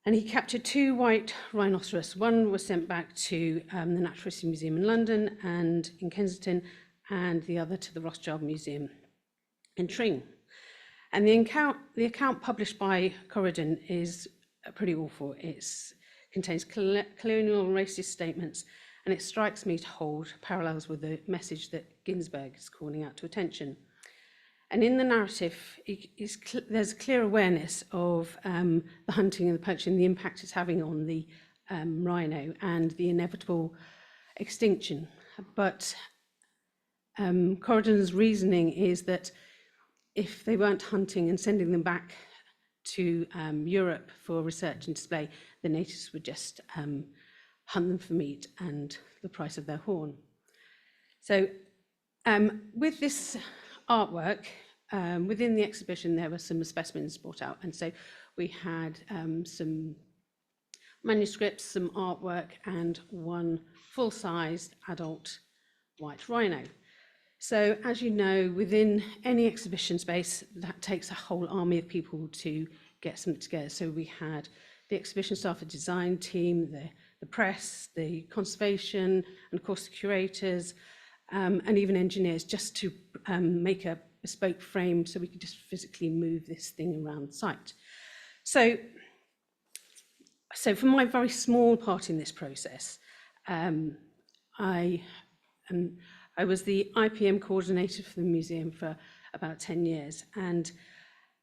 And he captured 2 white rhinoceros. One was sent back to the Natural History Museum in London and in Kensington, and the other to the Rothschild Museum in Tring. And the account published by Corridon is pretty awful. It contains colonial racist statements, and it strikes me to hold parallels with the message that Ginsberg is calling out to attention. And in the narrative, there's a clear awareness of the hunting and the poaching, the impact it's having on the rhino and the inevitable extinction. But Corridon's reasoning is that if they weren't hunting and sending them back to Europe for research and display, the natives would just hunt them for meat and the price of their horn. So with this artwork, within the exhibition, there were some specimens brought out. And so we had some manuscripts, some artwork, and 1 full-sized adult white rhino. So as you know, within any exhibition space, that takes a whole army of people to get something together. So we had the exhibition staff, the design team, the press, the conservation, and of course the curators, and even engineers, just to make a bespoke frame so we could just physically move this thing around the site. So for my very small part in this process, I was the IPM coordinator for the museum for about 10 years. And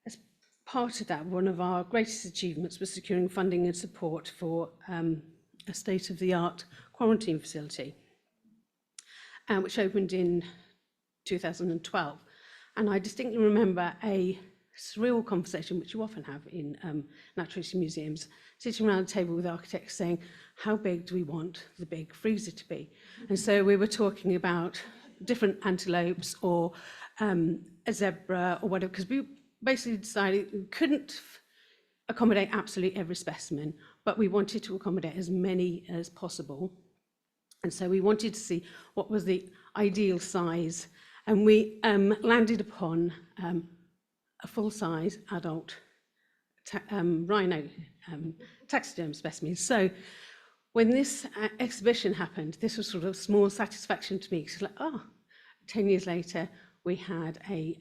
as part of that, one of our greatest achievements was securing funding and support for a state-of-the-art quarantine facility, which opened in 2012. And I distinctly remember a surreal conversation, which you often have in natural history museums, sitting around a table with architects saying, how big do we want the big freezer to be? And so we were talking about different antelopes or a zebra or whatever, because we basically decided we couldn't accommodate absolutely every specimen, but we wanted to accommodate as many as possible. And so we wanted to see what was the ideal size. And we landed upon a full-size adult rhino taxiderm specimen. So when this exhibition happened, this was sort of small satisfaction to me. It's like, 10 years later, we had a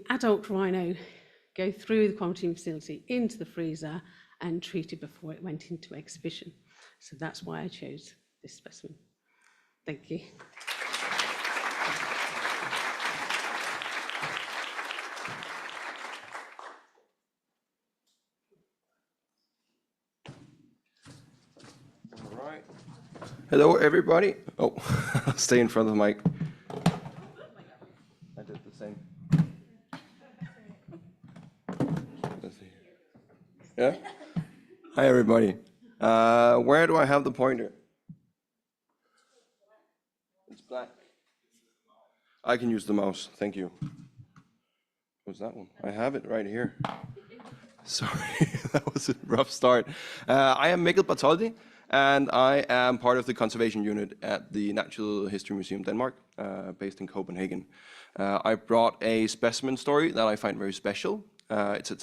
adult rhino go through the quarantine facility into the freezer and treated before it went into exhibition. So that's why I chose this specimen. Thank you. Hello, everybody. Oh, stay in front of the mic. I did the same. Yeah? Hi, everybody. Where do I have the pointer? It's black. I can use the mouse. Thank you. What's that one? I have it right here. Sorry, that was a rough start. I am Mikkel Bartholdy, and I am part of the conservation unit at the Natural History Museum Denmark, based in Copenhagen. I brought a specimen story that I find very special. It's a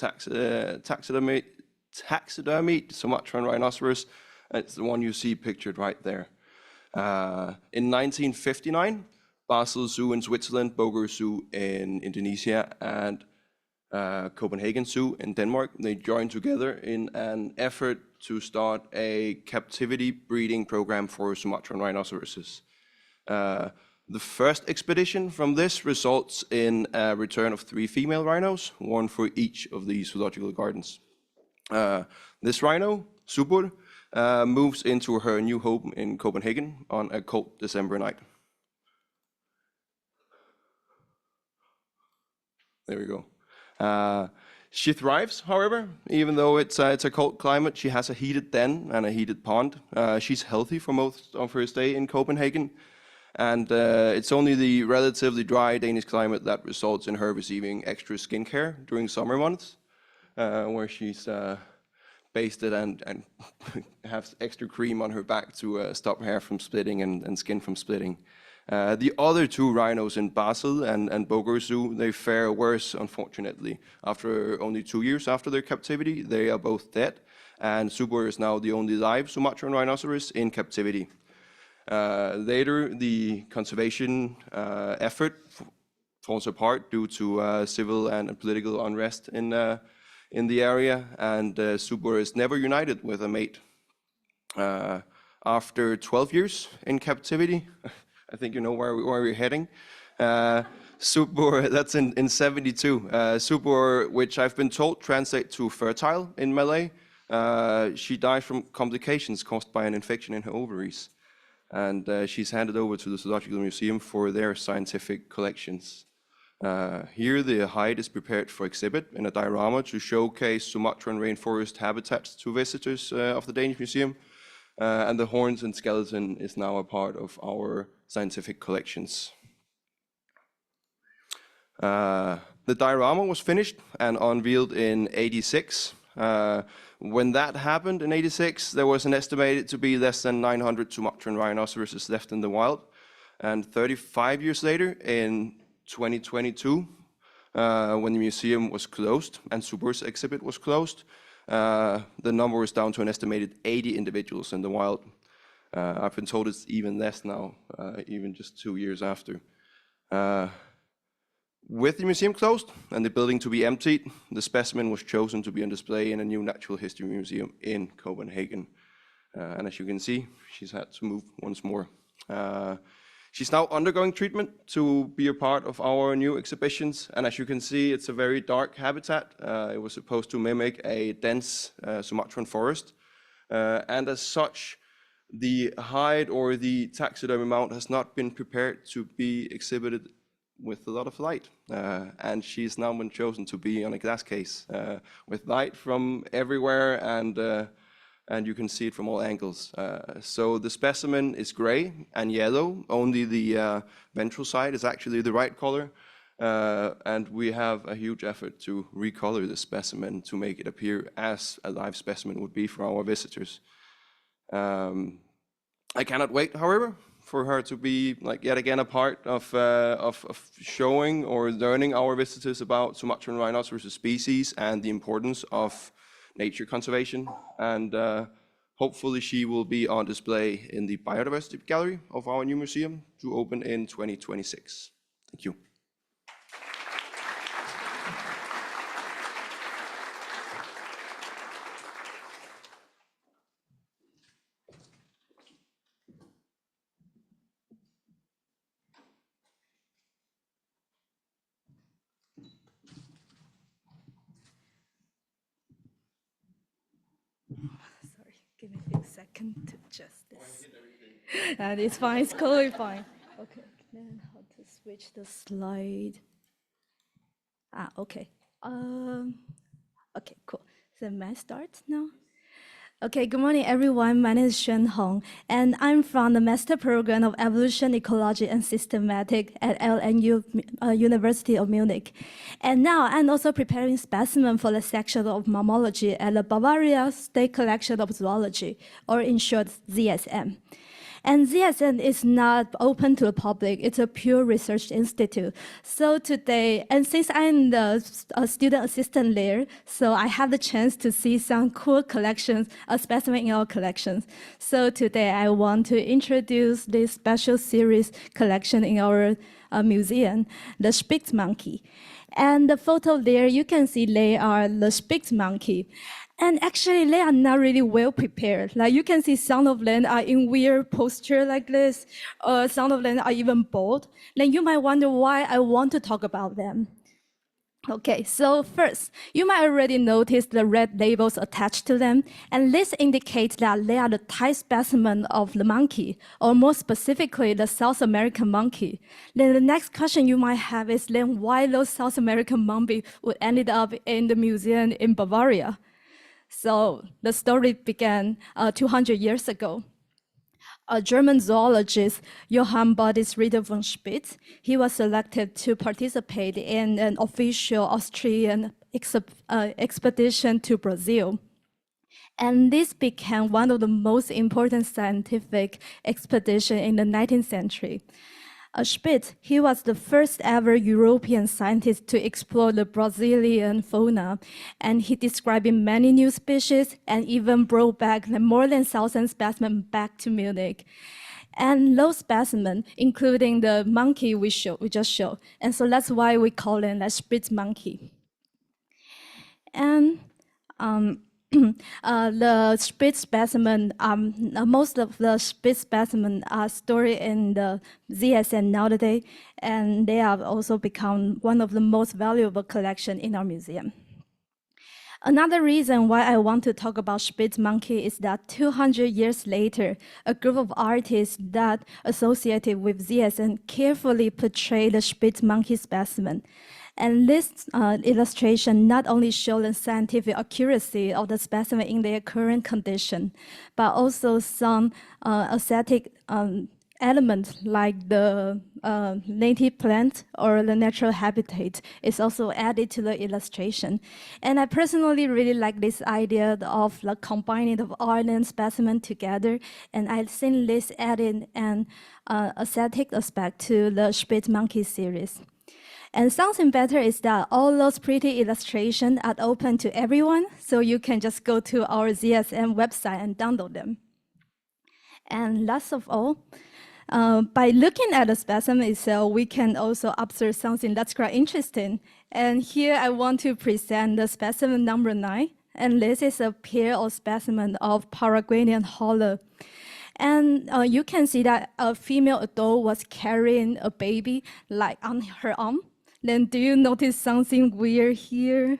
taxidermied Sumatran rhinoceros. It's the one you see pictured right there. In 1959, Basel Zoo in Switzerland, Bogor Zoo in Indonesia, and Copenhagen Zoo in Denmark, they joined together in an effort to start a captivity breeding program for Sumatran rhinoceroses. The first expedition from this results in a return of 3 female rhinos, 1 for each of these zoological gardens. This rhino, Subur, moves into her new home in Copenhagen on a cold December night. There we go. She thrives, however, even though it's a cold climate. She has a heated den and a heated pond. She's healthy for most of her stay in Copenhagen, and it's only the relatively dry Danish climate that results in her receiving extra skincare during summer months, where she's basted and have extra cream on her back to stop hair from splitting and skin from splitting. The other two rhinos in Basel and Boger Zoo, they fare worse, unfortunately. After only 2 years after their captivity, they are both dead, and Subur is now the only live Sumatran rhinoceros in captivity. Later, the conservation effort falls apart due to civil and political unrest in the area, and Subur is never united with a mate. After 12 years in captivity, I think you know where we're heading. Subur, that's in 72. Subur, which I've been told translates to fertile in Malay. She died from complications caused by an infection in her ovaries. And she's handed over to the Zoological Museum for their scientific collections. Here, the hide is prepared for exhibit in a diorama to showcase Sumatran rainforest habitats to visitors of the Danish Museum. And the horns and skeleton is now a part of our scientific collections. The diorama was finished and unveiled in '86. When that happened in '86, there was an estimated to be less than 900 Sumatran rhinoceroses left in the wild. And 35 years later, in 2022, when the museum was closed and Subur's exhibit was closed, the number is down to an estimated 80 individuals in the wild. I've been told it's even less now, even just 2 years after. With the museum closed and the building to be emptied, the specimen was chosen to be on display in a new natural history museum in Copenhagen. And as you can see, she's had to move once more. She's now undergoing treatment to be a part of our new exhibitions. And as you can see, it's a very dark habitat. It was supposed to mimic a dense Sumatran forest. And as such, the hide or the taxidermy mount has not been prepared to be exhibited with a lot of light. And she's now been chosen to be on a glass case with light from everywhere, and you can see it from all angles. So the specimen is gray and yellow. Only the ventral side is actually the right color. And we have a huge effort to recolor the specimen to make it appear as a live specimen would be for our visitors. I cannot wait, however, for her to be, like, yet again a part of showing or learning our visitors about Sumatran rhinoceros species and the importance of nature conservation. And hopefully she will be on display in the biodiversity gallery of our new museum to open in 2026. Thank you. Give me a second to adjust this. And it's fine, it's totally fine. Okay, then how to switch the slide. Okay. Okay, cool. So may I start now? Okay, good morning, everyone. My name is Xuan Hong, and I'm from the Master Program of Evolution, Ecology, and Systematic at LNU University of Munich. And now I'm also preparing specimen for the section of mammalogy at the Bavaria State Collection of Zoology, or in short, ZSM. And ZSM is not open to the public. It's a pure research institute. So today, and since I'm the student assistant there, so I have the chance to see some cool collections, specimen in our collections. So today I want to introduce this special series collection in our museum, the Spitz monkey. And the photo there, you can see they are the Spitz monkey. And actually, they are not really well prepared. Like you can see some of them are in weird posture like this, or some of them are even bald. Then you might wonder why I want to talk about them. Okay, so first, you might already notice the red labels attached to them, and this indicates that they are the type specimen of the monkey, or more specifically, the South American monkey. Then the next question you might have is then why those South American monkeys would ended up in the museum in Bavaria? So the story began 200 years ago. A German zoologist, Johann Baptist Ritter von Spitz, he was selected to participate in an official Austrian expedition to Brazil. And this became one of the most important scientific expeditions in the 19th century. Spitz, he was the first ever European scientist to explore the Brazilian fauna, and he described many new species and even brought back more than 1,000 specimens back to Munich. And those specimens, including the monkey we just showed, and so that's why we call it the Spitz monkey. And the Spitz specimen, most of the Spitz specimens are stored in the ZSN nowadays, and they have also become one of the most valuable collections in our museum. Another reason why I want to talk about Spitz monkey is that 200 years later, a group of artists that associated with ZSN carefully portrayed the Spitz monkey specimen. And this illustration not only shows the scientific accuracy of the specimen in their current condition, but also some aesthetic elements like the native plant or the natural habitat is also added to the illustration. And I personally really like this idea of like combining the art and specimen together, and I think this added an aesthetic aspect to the Spitz monkey series. And something better is that all those pretty illustrations are open to everyone, so you can just go to our ZSM website and download them. And last of all, by looking at the specimen itself, we can also observe something that's quite interesting. And here I want to present the specimen number 9, and this is a pair of specimens of Paraguayan howler. And you can see that a female adult was carrying a baby like on her arm. Then do you notice something weird here?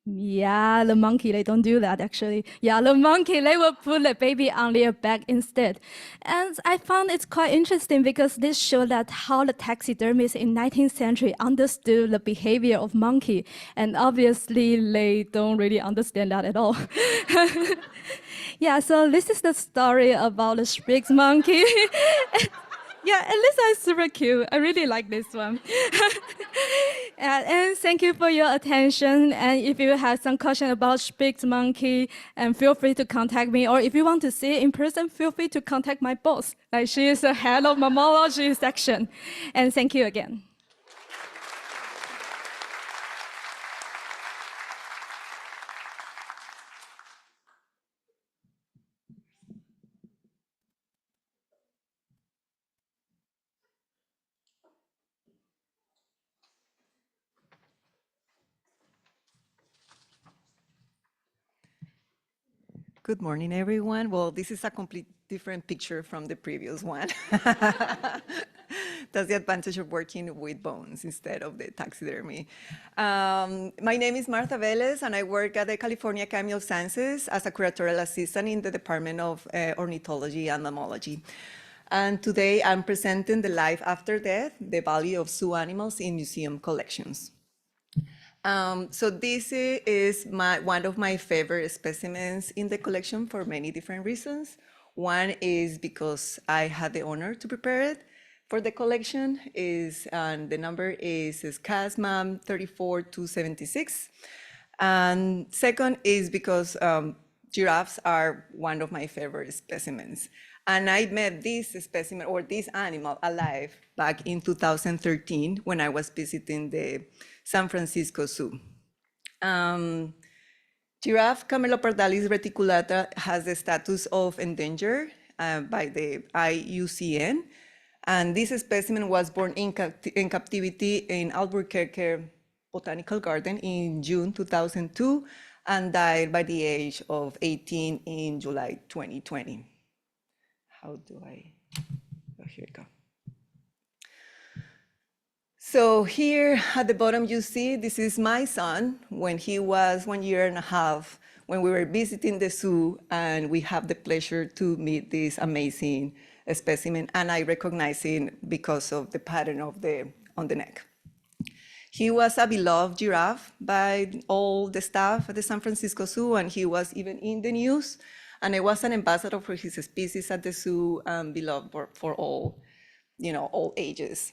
Yeah, the monkey, they don't do that actually. Yeah, the monkey, they will put the baby on their back instead. And I found it's quite interesting because this shows that how the taxidermists in 19th century understood the behavior of monkey. And obviously they don't really understand that at all. Yeah, so this is the story about the Spitz monkey. Yeah, and this is super cute. I really like this one. And thank you for your attention. And if you have some question about Spitz monkey, and feel free to contact me. Or if you want to see it in person, feel free to contact my boss. Like she is the head of mammalogy section. And thank you again. Good morning, everyone. Well, this is a complete different picture from the previous one. That's the advantage of working with bones instead of the taxidermy. My name is Marthaa Velez, and I work at the California Academy of Sciences as a curatorial assistant in the Department of Ornithology and Mammalogy. And today I'm presenting the Life After Death, the value of zoo animals in museum collections. So this is one of my favorite specimens in the collection for many different reasons. One is because I had the honor to prepare it for the collection, and the number is CASMAM 34276. And second is because giraffes are one of my favorite specimens. And I met this specimen, or this animal, alive back in 2013 when I was visiting the San Francisco Zoo. Giraffe Camelopardalis reticulata has the status of endangered by the IUCN. And this specimen was born in captivity in Albuquerque Botanical Garden in June 2002 and died by the age of 18 in July 2020. How do I, oh, here we go. So here at the bottom, you see, this is my son when he was 1.5 years, when we were visiting the zoo, and we have the pleasure to meet this amazing specimen, and I recognize him because of the pattern of on the neck. He was a beloved giraffe by all the staff at the San Francisco Zoo, and he was even in the news. And I was an ambassador for his species at the zoo, beloved for all, all ages.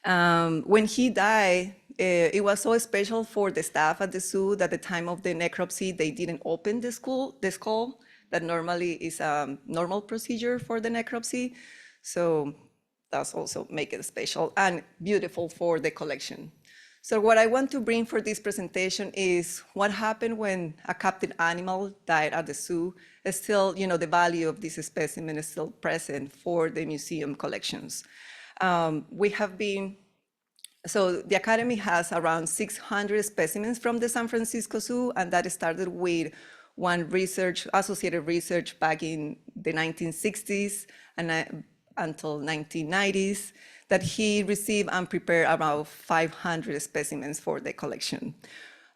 When he died, It was so special for the staff at the zoo that at the time of the necropsy, they didn't open the skull. That normally is a normal procedure for the necropsy. So that's also make it special and beautiful for the collection. So what I want to bring for this presentation is what happened when a captive animal died at the zoo. It's still, the value of this specimen is still present for the museum collections. So the Academy has around 600 specimens from the San Francisco Zoo, and that started with one associated research back in the 1960s and until 1990s, that he received and prepared about 500 specimens for the collection.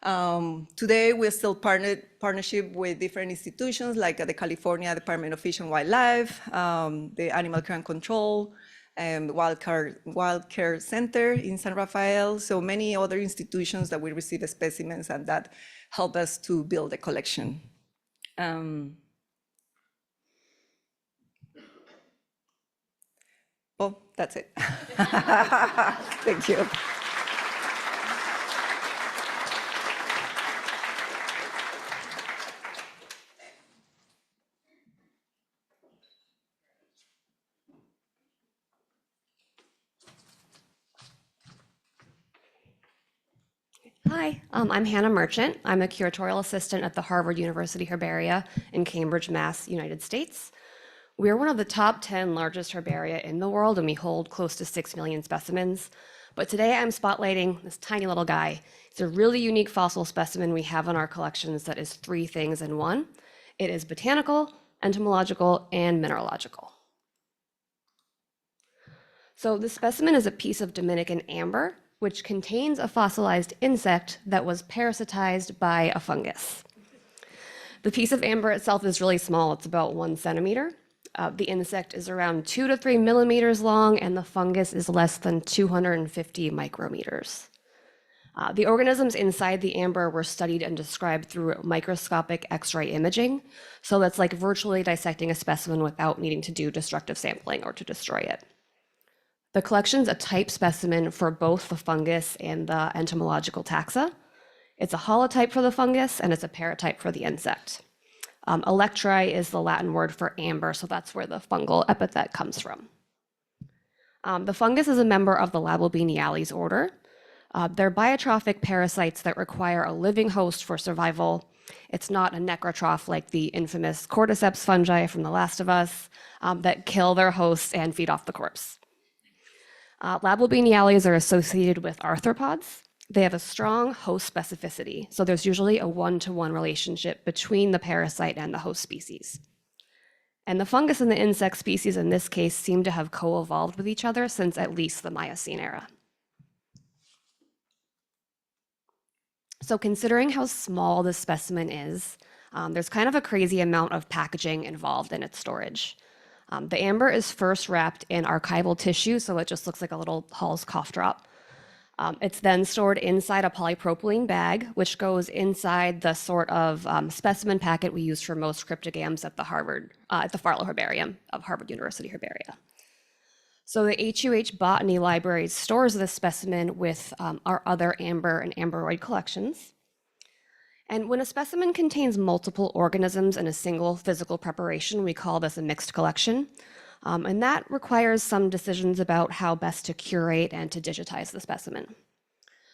Today, we're still partnership with different institutions like the California Department of Fish and Wildlife, the Animal Care and Control, Wild Care Center in San Rafael, so many other institutions that we receive specimens and that help us to build a collection. Well, that's it. Thank you. Hi, I'm Hannah Merchant. I'm a curatorial assistant at the Harvard University Herbaria in Cambridge, Mass, United States. We're one of the top 10 largest herbaria in the world, and we hold close to 6 million specimens. But today I'm spotlighting this tiny little guy. It's a really unique fossil specimen we have in our collections that is 3 things in one. It is botanical, entomological, and mineralogical. So this specimen is a piece of Dominican amber, which contains a fossilized insect that was parasitized by a fungus. The piece of amber itself is really small. It's about 1 centimeter. The insect is around 2 to 3 millimeters long, and the fungus is less than 250 micrometers. The organisms inside the amber were studied and described through microscopic X-ray imaging. So that's like virtually dissecting a specimen without needing to do destructive sampling or to destroy it. The collection's a type specimen for both the fungus and the entomological taxa. It's a holotype for the fungus, and it's a paratype for the insect. Electri is the Latin word for amber, so that's where the fungal epithet comes from. The fungus is a member of the Labobiniales order. They're biotrophic parasites that require a living host for survival. It's not a necrotroph like the infamous cordyceps fungi from The Last of Us that kill their hosts and feed off the corpse. Labobiniales are associated with arthropods. They have a strong host specificity, so there's usually a 1-to-1 relationship between the parasite and the host species. And the fungus and the insect species in this case seem to have co-evolved with each other since at least the Miocene era. So considering how small this specimen is, there's kind of a crazy amount of packaging involved in its storage. The amber is first wrapped in archival tissue, so it just looks like a little Hall's cough drop. It's then stored inside a polypropylene bag, which goes inside the sort of specimen packet we use for most cryptogams at the Farlow Herbarium of Harvard University Herbaria. So the HUH Botany Library stores this specimen with our other amber and amberoid collections. And when a specimen contains multiple organisms in a single physical preparation, we call this a mixed collection. And that requires some decisions about how best to curate and to digitize the specimen.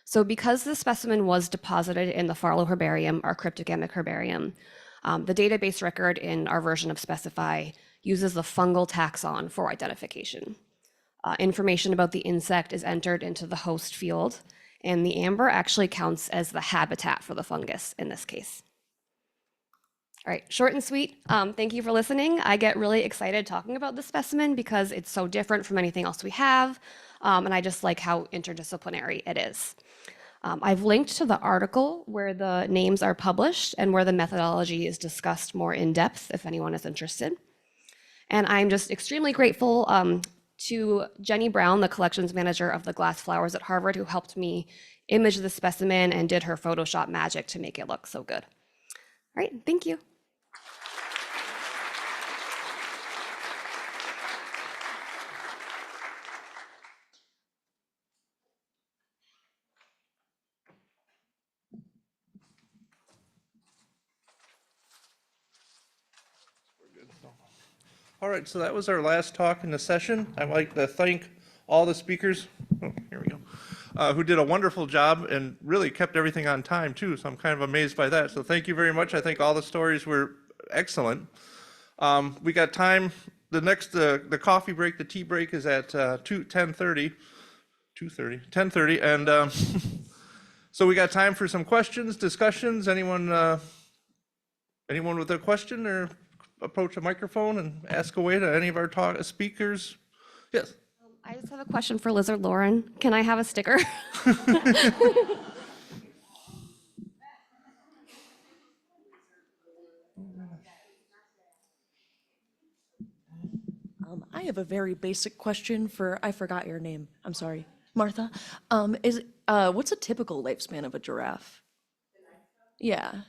So because the specimen was deposited in the Farlow Herbarium, our cryptogamic herbarium, the database record in our version of Specify uses the fungal taxon for identification. Information about the insect is entered into the host field, and the amber actually counts as the habitat for the fungus in this case. All right, short and sweet. Thank you for listening. I get really excited talking about this specimen because it's so different from anything else we have, and I just like how interdisciplinary it is. I've linked to the article where the names are published and where the methodology is discussed more in depth if anyone is interested. And I'm just extremely grateful to Jenny Brown, the collections manager of the glass flowers at Harvard, who helped me image the specimen and did her Photoshop magic to make it look so good. All right, thank you. All right, so that was our last talk in the session. I'd like to thank all the speakers, here we go, who did a wonderful job and really kept everything on time too, so I'm kind of amazed by that. So thank you very much. I think all the stories were excellent. We got time, the next, the coffee break, the tea break is at 10:30, and so we got time for some questions, discussions. Anyone with a question or approach a microphone and ask away to any of our speakers? Yes. I just have a question for Lizard Lauren. Can I have a sticker? I have a very basic question for, I forgot your name, I'm sorry, Martha. What's a typical lifespan of a giraffe? Yeah.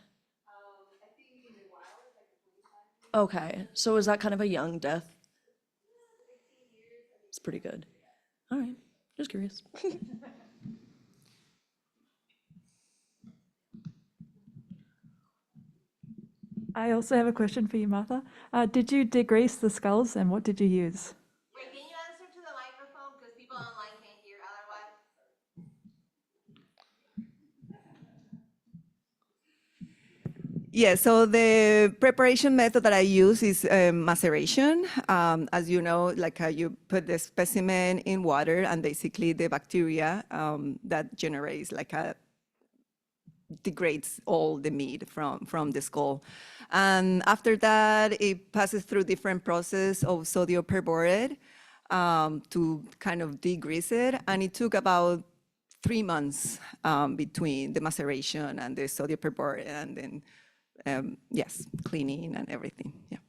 Okay, so is that kind of a young death? It's pretty good. All right, just curious. I also have a question for you, Martha. Did you degrease the skulls and what did you use? Wait, can you answer to the microphone because people online can't hear otherwise? Yeah, so the preparation method that I use is maceration. As you know, like you put the specimen in water and basically the bacteria that generates degrades all the meat from the skull. And after that, it passes through different process of sodium perborate to kind of degrease it. And it took about 3 months between the maceration and the sodium perborate and then, yes, cleaning and everything, yeah.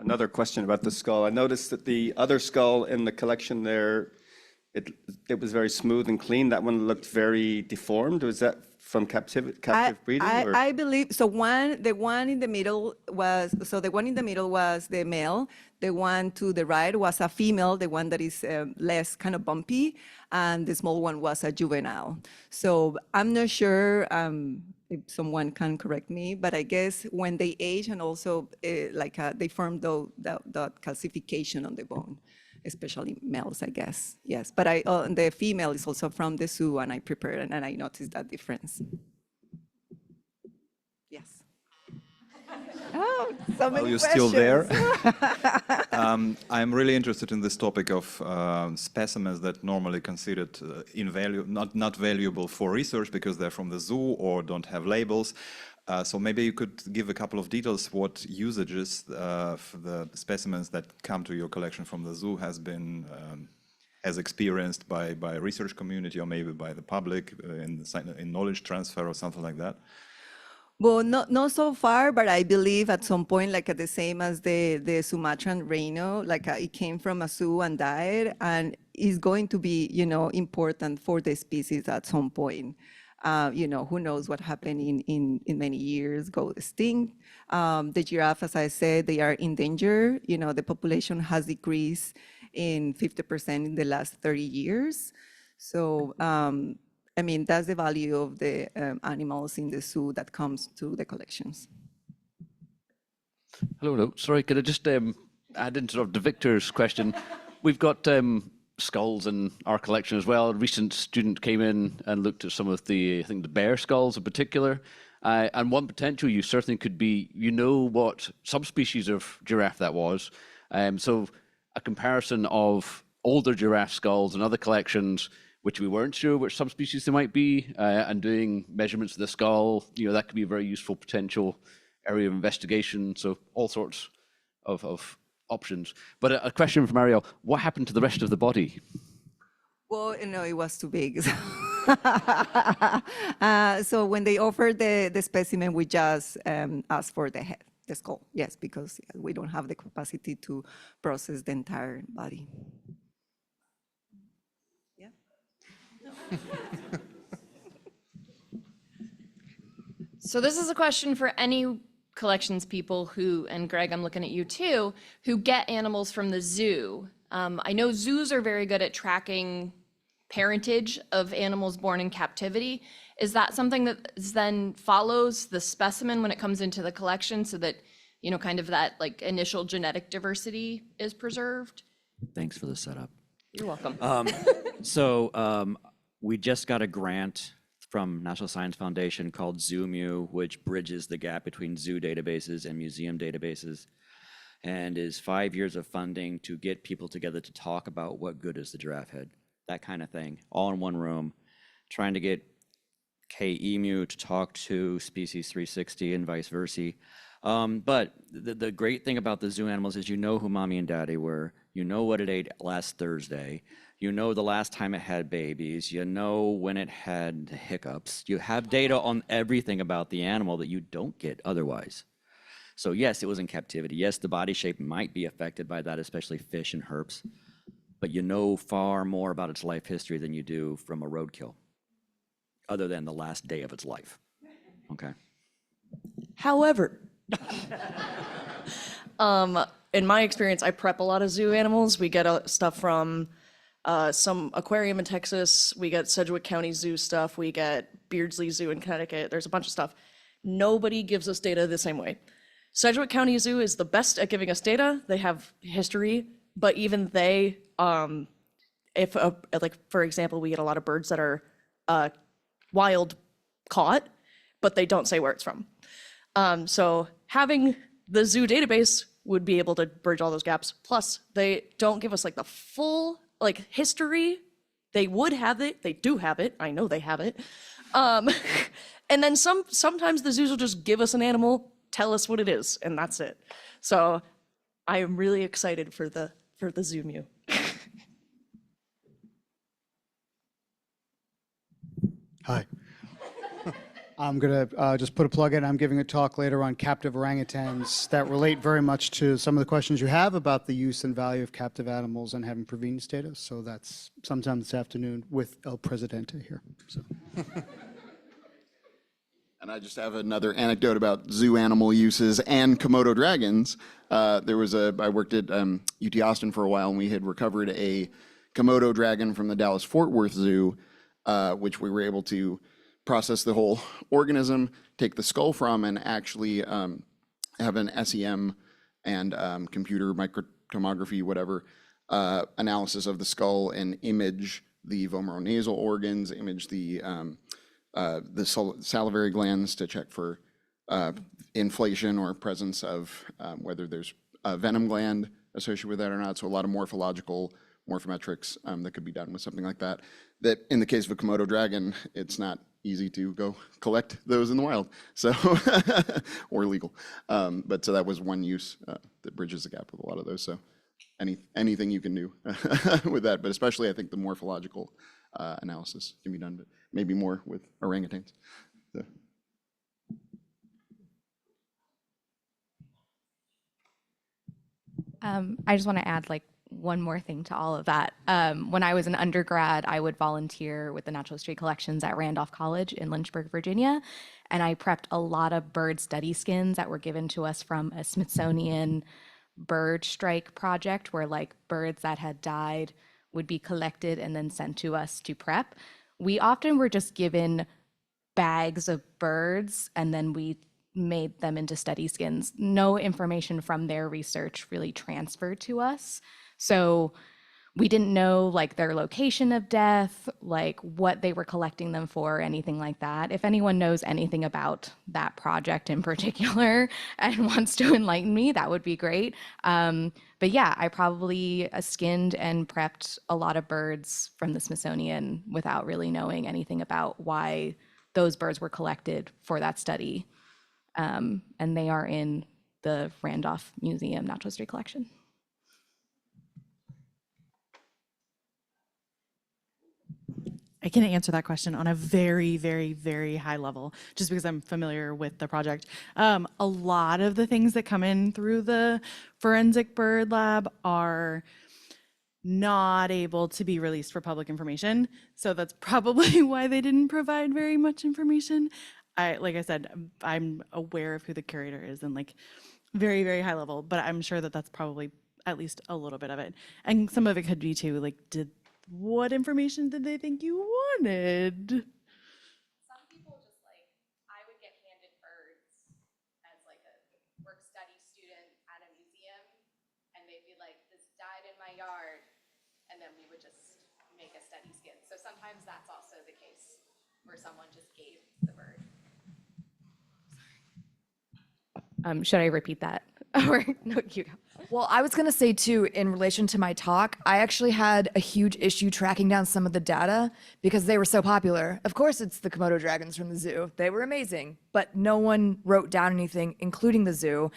Another question about the skull. I noticed that the other skull in the collection there, it was very smooth and clean. That one looked very deformed. Was that from captive breeding? I believe so. The one in the middle was the male. The one to the right was a female. The one that is less kind of bumpy, and the small one was a juvenile. So I'm not sure if someone can correct me, but I guess when they age and also they form the calcification on the bone. Especially males, I guess. Yes, but the female is also from the zoo, and I prepared and I noticed that difference. Yes. Oh, so many Well, you're questions. still there. I'm really interested in this topic of specimens that normally considered not valuable for research because they're from the zoo or don't have labels. So maybe you could give a couple of details what usages for the specimens that come to your collection from the zoo has experienced by research community or maybe by the public in knowledge transfer or something like that. Well, not so far, but I believe at some point, the same as the Sumatran rhino, it came from a zoo and died, and is going to be, important for the species at some point. Who knows what happened in many years, go extinct. The giraffe, as I said, they are in danger. The population has decreased in 50% in the last 30 years. So, that's the value of the animals in the zoo that comes to the collections. Hello. Sorry, could I just add into sort of the Victor's question? We've got skulls in our collection as well. A recent student came in and looked at some of the bear skulls in particular. And one potential use certainly could be, what subspecies of giraffe that was. So a comparison of older giraffe skulls and other collections, which we weren't sure which subspecies they might be, and doing measurements of the skull, that could be a very useful potential area of investigation. So all sorts of options. But a question from Ariel, what happened to the rest of the body? Well, it was too big. So when they offered the specimen, we just asked for the head, the skull. Yes, because we don't have the capacity to process the entire body. Yeah. So this is a question for any collections people who, and Greg, I'm looking at you too, who get animals from the zoo. I know zoos are very good at tracking parentage of animals born in captivity. Is that something that then follows the specimen when it comes into the collection so that, you know, kind of that like initial genetic diversity is preserved? Thanks for the setup. You're welcome. We just got a grant from National Science Foundation called ZooMu, which bridges the gap between zoo databases and museum databases, and is 5 years of funding to get people together to talk about what good is the giraffe head, that kind of thing, all in one room, trying to get K-Emu to talk to Species 360 and vice versa. But the great thing about the zoo animals is you know who mommy and daddy were, you know what it ate last Thursday, you know the last time it had babies, you know when it had hiccups, you have data on everything about the animal that you don't get otherwise. So yes, it was in captivity. Yes, the body shape might be affected by that, especially fish and herps, but you know far more about its life history than you do from a roadkill, other than the last day of its life, okay? However, in my experience, I prep a lot of zoo animals. We get stuff from some aquarium in Texas. We get Sedgwick County Zoo stuff. We get Beardsley Zoo in Connecticut. There's a bunch of stuff. Nobody gives us data the same way. Sedgwick County Zoo is the best at giving us data. They have history, but even they, like for example, we get a lot of birds that are wild caught, but they don't say where it's from. So having the zoo database would be able to bridge all those gaps. Plus, they don't give us like the full like history. They would have it. They do have it. I know they have it. And then sometimes the zoos will just give us an animal, tell us what it is, and that's it. So I am really excited for the ZooMu. Hi. I'm going to just put a plug in. I'm giving a talk later on captive orangutans that relate very much to some of the questions you have about the use and value of captive animals and having provenience data. So that's sometime this afternoon with El Presidente here. So. And I just have another anecdote about zoo animal uses and Komodo dragons. I worked at UT Austin for a while, and we had recovered a Komodo dragon from the Dallas Fort Worth Zoo, which we were able to process the whole organism, take the skull from, and actually have an SEM and computer microtomography, whatever, analysis of the skull and image the vomeronasal organs, image the salivary glands to check for inflation or presence of whether there's a venom gland associated with that or not. So a lot of morphological morphometrics that could be done with something like that. That in the case of a Komodo dragon, it's not easy to go collect those in the wild, so or legal. But so that was one use that bridges the gap with a lot of those. So anything you can do with that, but especially I think the morphological analysis can be done, but maybe more with orangutans. So. I just want to add like one more thing to all of that. When I was an undergrad, I would volunteer with the Natural History Collections at Randolph College in Lynchburg, Virginia, and I prepped a lot of bird study skins that were given to us from a Smithsonian bird strike project where like birds that had died would be collected and then sent to us to prep. We often were just given bags of birds and then we made them into study skins. No information from their research really transferred to us. So we didn't know like their location of death, like what they were collecting them for, anything like that. If anyone knows anything about that project in particular and wants to enlighten me, that would be great. But yeah, I probably skinned and prepped a lot of birds from the Smithsonian without really knowing anything about why those birds were collected for that study. And they are in the Randolph Museum Natural History Collection. I can answer that question on a very, very, very high level, just because I'm familiar with the project. A lot of the things that come in through the forensic bird lab are not able to be released for public information. So that's probably why they didn't provide very much information. Like I said, I'm aware of who the curator is and like very, very high level, but I'm sure that that's probably at least a little bit of it. And some of it could be too, like, did what information did they think you wanted? Some people just like, I would get handed birds as like a work study student at a museum, and they'd be like, this died in my yard, and then we would just make a study skin. So sometimes that's also the case, where someone just gave the bird. Should I repeat that? Or no, you go. Well, I was going to say too, in relation to my talk, I actually had a huge issue tracking down some of the data because they were so popular. Of course, it's the Komodo dragons from the zoo. They were amazing, but no one wrote down anything, including the zoo.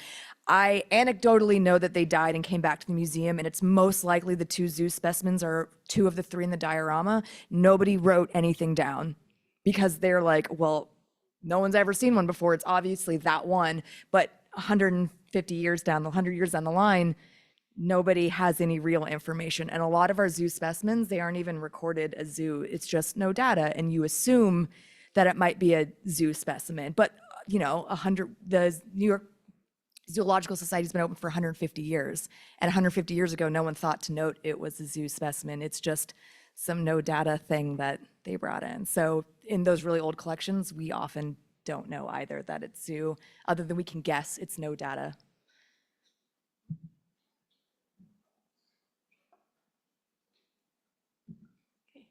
I anecdotally know that they died and came back to the museum, and it's most likely the 2 zoo specimens are 2 of the 3 in the diorama. Nobody wrote anything down because they're like, well, no one's ever seen one before. It's obviously that one, but 100 years down the line, nobody has any real information. And a lot of our zoo specimens, they aren't even recorded as zoo. It's just no data. And you assume that it might be a zoo specimen. But, you know, the New York Zoological Society's been open for 150 years. And 150 years ago, no one thought to note it was a zoo specimen. It's just some no data thing that they brought in. So in those really old collections, we often don't know either that it's zoo, other than we can guess it's no data.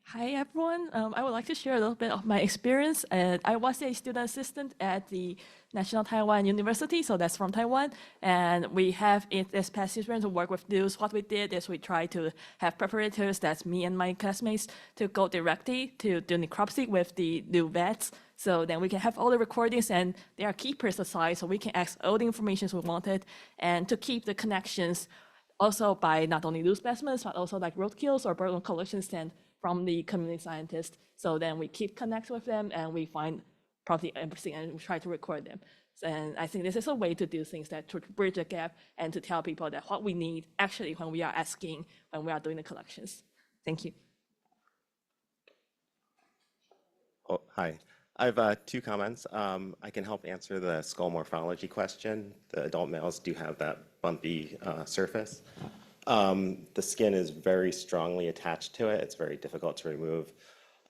Hi everyone, I would like to share a little bit of my experience. I was a student assistant at the National Taiwan University, so that's from Taiwan. And we have in this past year to work with news. What we did is we tried to have preparators, that's me and my classmates, to go directly to the necropsy with the new vets. So then we can have all the recordings and they are keepers aside, so we can ask all the information we wanted and to keep the connections also by not only new specimens, but also like roadkills or bird collections and from the community scientists. So then we keep connect with them and we find probably everything and we try to record them. And I think this is a way to do things that to bridge the gap and to tell people that what we need actually when we are asking, when we are doing the collections. Thank you. Oh, hi. I have 2 comments. I can help answer the skull morphology question. The adult males do have that bumpy surface. The skin is very strongly attached to it. It's very difficult to remove.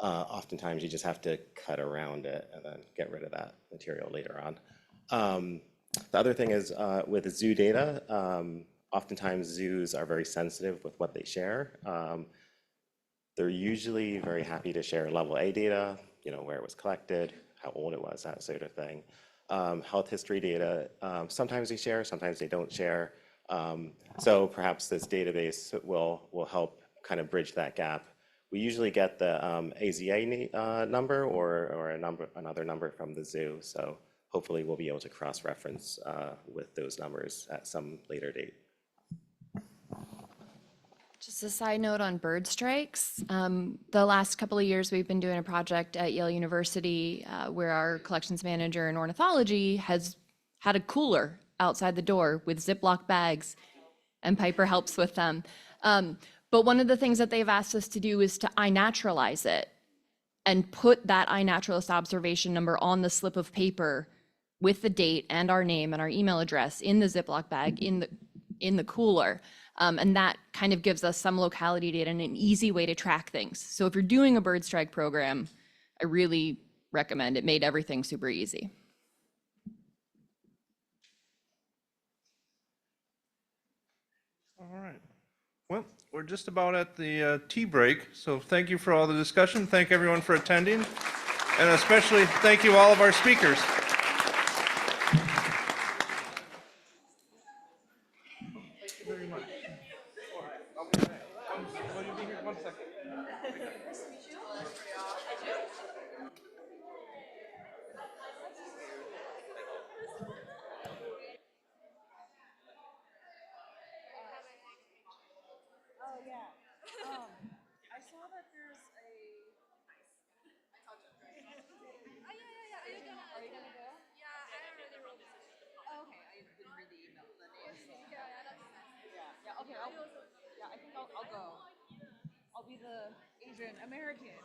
Oftentimes you just have to cut around it and then get rid of that material later on. The other thing is with zoo data, oftentimes zoos are very sensitive with what they share. They're usually very happy to share level A data, you know, where it was collected, how old it was, that sort of thing. Health history data, sometimes they share, sometimes they don't share. So perhaps this database will help kind of bridge that gap. We usually get the AZA number or another number from the zoo. So hopefully we'll be able to cross-reference with those numbers at some later date. Just a side note on bird strikes. The last couple of years, we've been doing a project at Yale University where our collections manager in ornithology has had a cooler outside the door with Ziploc bags, and Piper helps with them. But one of the things that they've asked us to do is to iNaturalize it and put that iNaturalist observation number on the slip of paper with the date and our name and our email address in the Ziploc bag in the cooler. And that kind of gives us some locality data and an easy way to track things. So if you're doing a bird strike program, I really recommend it. Made everything super easy. All right. Well, we're just about at the tea break, so thank you for all the discussion. Thank everyone for attending, and especially thank you all of our speakers. Thank you very much. All right, I'll be back. Will you be here 1 second? Oh, yeah. I saw that there's a... Are you gonna go? Yeah, I already wrote this. Oh, okay, I didn't read the email, the name, so... Yeah, okay, I think I'll go. I'll be the Asian American.